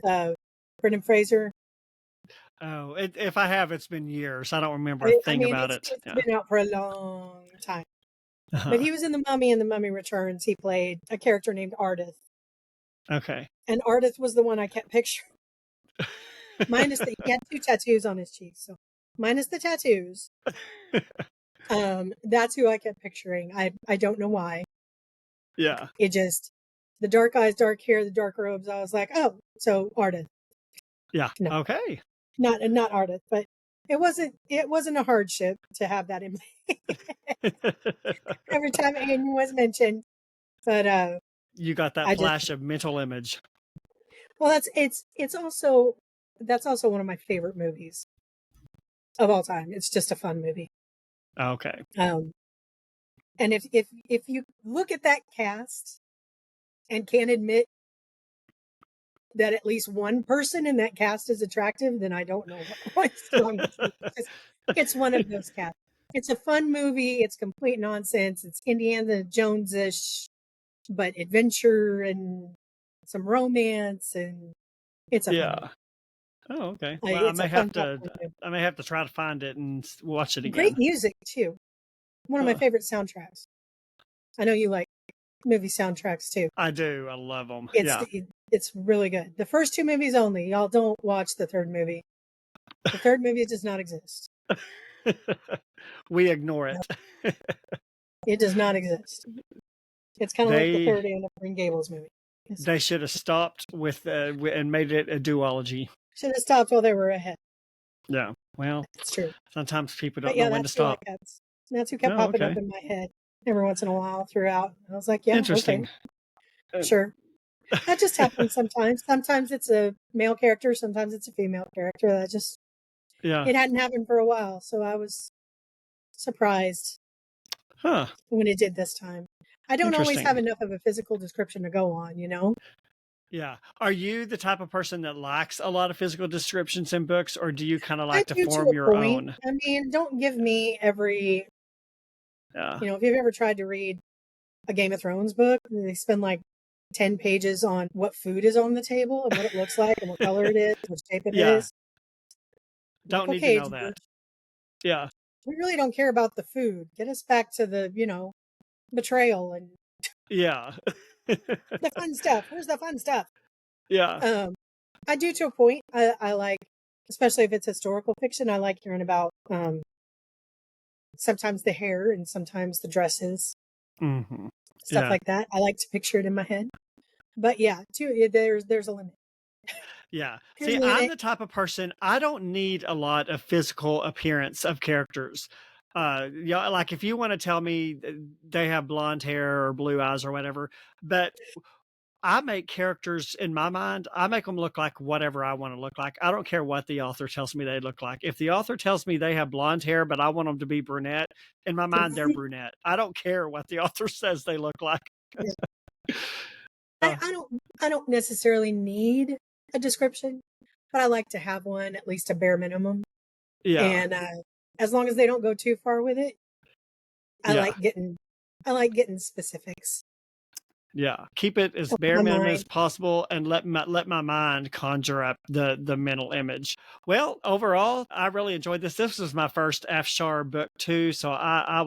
B: Brendan Fraser.
A: Oh, if I have, it's been years. I don't remember a thing about it.
B: It's been out for a long time. But he was in The Mummy, and The Mummy Returns. He played a character named Ardith.
A: Okay.
B: And Ardith was the one I kept picturing. Minus he had 2 tattoos on his cheeks, so minus the tattoos. That's who I kept picturing. I don't know why.
A: Yeah.
B: It just, the dark eyes, dark hair, the dark robes. I was like, oh, so Ardith.
A: Yeah.
B: No.
A: Okay.
B: Not Ardith, but it wasn't a hardship to have that in my every time Aiden was mentioned. But
A: you got that flash of mental image.
B: Well, that's also one of my favorite movies of all time. It's just a fun movie.
A: Okay.
B: And if you look at that cast and can't admit that at least one person in that cast is attractive, then I don't know what's wrong with you. It's one of those casts. It's a fun movie. It's complete nonsense. It's Indiana Jones-ish, but adventure and some romance, and it's a fun movie.
A: Oh, okay. Well, I may have to try to find it and watch it again.
B: Great music too. One of my favorite soundtracks. I know you like movie soundtracks too.
A: I do. I love them.
B: It's really good. The first 2 movies only. Y'all don't watch the third movie. The third movie does not exist.
A: We ignore it.
B: It does not exist. It's kind of like the third Anne of Green Gables movie.
A: They should have stopped with and made it a duology.
B: Should have stopped while they were ahead.
A: Yeah, well,
B: it's true.
A: Sometimes people don't know when to stop.
B: That's who kept popping up in my head every once in a while throughout. I was like, yeah,
A: interesting.
B: Okay. Sure. That just happens sometimes. Sometimes it's a male character. Sometimes it's a female character. It hadn't happened for a while. So I was surprised
A: Huh.
B: when it did this time. I don't always have
A: Interesting.
B: enough of a physical description to go on, you know?
A: Yeah. Are you the type of person that likes a lot of physical descriptions in books, or do you kind of
B: I
A: like to
B: do to
A: form
B: a
A: your
B: point.
A: own?
B: I mean, don't give me every,
A: Yeah.
B: if you've ever tried to read a Game of Thrones book, they spend like 10 pages on what food is on the table and what it looks like and what color it is, what shape it
A: Yeah.
B: is. Like,
A: Don't need to
B: okay,
A: know that.
B: George,
A: Yeah.
B: we really don't care about the food. Get us back to the, betrayal and
A: Yeah.
B: the fun stuff. Where's the fun stuff?
A: Yeah.
B: Um, I do to a point. I like, especially if it's historical fiction, I like hearing about sometimes the hair and sometimes the dresses,
A: Hmm.
B: stuff
A: Yeah.
B: like that. I like to picture it in my head. But yeah, there's a limit.
A: Yeah.
B: There's
A: See,
B: a
A: I'm
B: limit.
A: the type of person, I don't need a lot of physical appearance of characters. Yeah, like if you want to tell me they have blonde hair or blue eyes or whatever, but I make characters in my mind, I make them look like whatever I want to look like. I don't care what the author tells me they look like. If the author tells me they have blonde hair, but I want them to be brunette, in my mind, they're brunette. I don't care what the author says they look like.
B: Yeah.
A: Uh,
B: I don't necessarily need a description, but I like to have one, at least a bare minimum.
A: yeah.
B: And as long as they don't go too far with it, I
A: Yeah.
B: like getting I like getting specifics.
A: Yeah, keep it as
B: Help
A: bare
B: my
A: minimum
B: mind.
A: as possible and let my mind conjure up the mental image. Well, overall, I really enjoyed this. This was my first Afshar book too, so I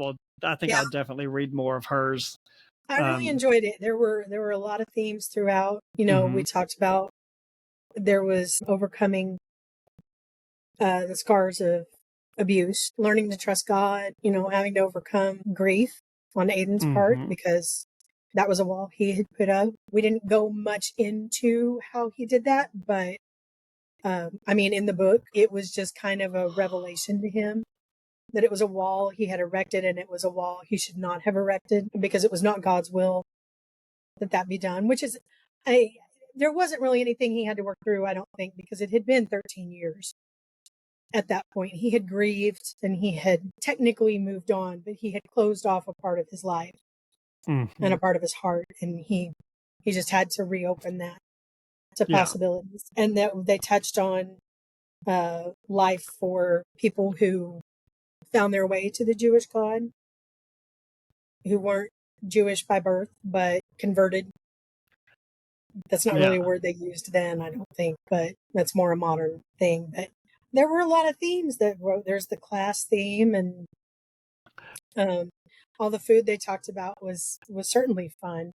A: think
B: Yeah,
A: I'll definitely read more of hers.
B: I really
A: Um,
B: enjoyed it. There were a lot of themes throughout.
A: mhm,
B: We talked about there was overcoming the scars of abuse, learning to trust God, having to overcome grief on Aiden's part
A: mhm,
B: because that was a wall he had put up. We didn't go much into how he did that, but I mean, in the book, it was just kind of a revelation to him that it was a wall he had erected and it was a wall he should not have erected because it was not God's will that that be done, which is, I, there wasn't really anything he had to work through, I don't think, because it had been 13 years at that point. He had grieved and he had technically moved on, but he had closed off a part of his life and
A: mhm.
B: a part of his heart. And he just had to reopen that to
A: Yeah,
B: possibilities. And that they touched on life for people who found their way to the Jewish God, who weren't Jewish by birth, but converted. That's not really a
A: yeah.
B: word they used then, I don't think, but that's more a modern thing. But there were a lot of themes that wrote. There's the class theme, and um, all the food they talked about was certainly fun.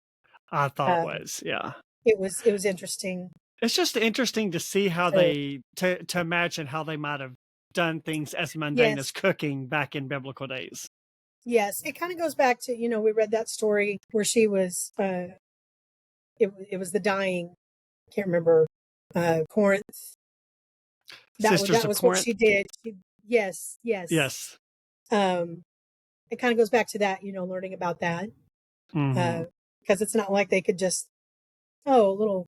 A: I thought it
B: Uh,
A: was. Yeah,
B: it was interesting
A: it's just interesting to see how
B: to
A: they to imagine how they might have done things as mundane as
B: yes,
A: cooking back in biblical days.
B: yes. It kind of goes back to we read that story where she was it was the dying, can't remember, Corinth.
A: Sisters
B: That
A: of
B: was what
A: Corinth.
B: she did. Yes, yes.
A: Yes.
B: Um, it kind of goes back to that, learning about that
A: Hmm.
B: because it's not like they could just a little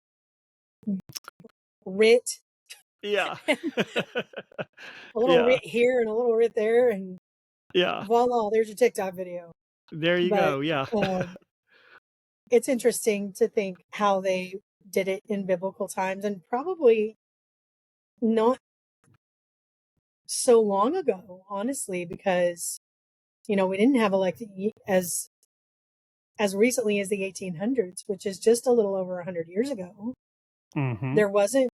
B: writ,
A: Yeah.
B: a little
A: Yeah.
B: writ here and a little writ there, and
A: Yeah.
B: voila, there's your TikTok video.
A: There you
B: But
A: go. Yeah.
B: it's interesting to think how they did it in biblical times, and probably not so long ago, honestly, because we didn't have electric as recently as the 1800s, which is just a little over 100 years ago.
A: Hmm.
B: There wasn't,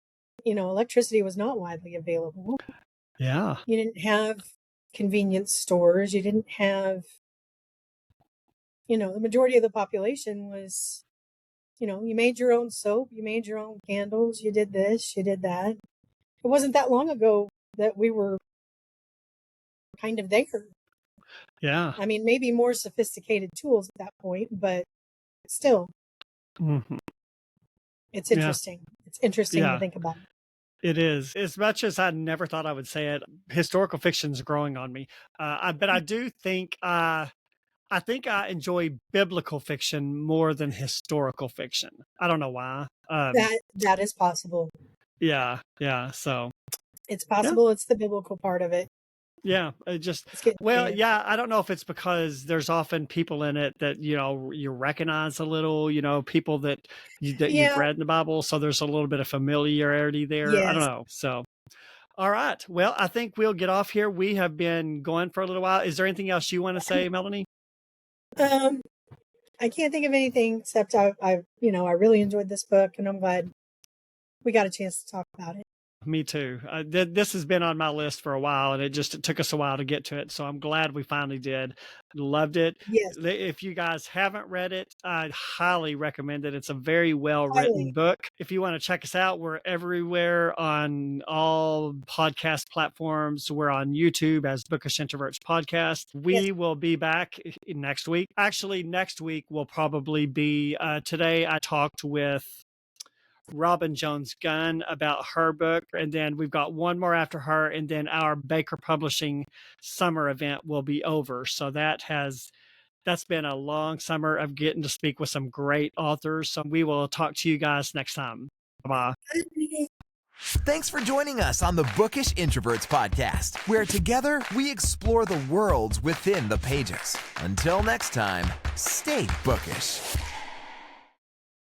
B: electricity was not widely available.
A: Yeah.
B: You didn't have convenience stores. You didn't have, the majority of the population was, you made your own soap, you made your own candles, you did this, you did that. It wasn't that long ago that we were kind of there.
A: Yeah.
B: I mean, maybe more sophisticated tools at that point, but still,
A: Hmm.
B: it's
A: Yeah.
B: interesting. It's interesting to
A: Yeah.
B: think about.
A: It is. As much as I never thought I would say it, historical fiction's growing on me. But I do think I think I enjoy biblical fiction more than historical fiction. I don't know why.
B: That is possible.
A: Yeah, yeah. So
B: It's
A: yeah,
B: possible it's the biblical part of it.
A: Yeah, it just
B: It's getting
A: well,
B: weird.
A: yeah, I don't know if it's because there's often people in it that, you recognize a little, people that you've
B: Yeah.
A: read in the Bible, so there's a little bit of familiarity there. I don't
B: Yes.
A: know. So, all right. Well, I think we'll get off here. We have been going for a little while. Is there anything else you want to say, Melanie?
B: I can't think of anything except I really enjoyed this book, and I'm glad we got a chance to talk about it.
A: Me too. This has been on my list for a while, and it took us a while to get to it. So I'm glad we finally did. Loved it.
B: Yes,
A: If you guys haven't read it, I highly recommend it. It's a very well written
B: highly.
A: book. If you want to check us out, we're everywhere on all podcast platforms. We're on YouTube as Bookish Introverts Podcast. We will be back next week. Actually, next week will probably be today. I talked with Robin Jones Gunn about her book, and then we've got one more after her, and then our Baker Publishing summer event will be over. So that's been a long summer of getting to speak with some great authors. So we will talk to you guys next time. Bye-bye.
C: Thanks for joining us on the Bookish Introverts Podcast, where together we explore the worlds within the pages. Until next time, stay bookish.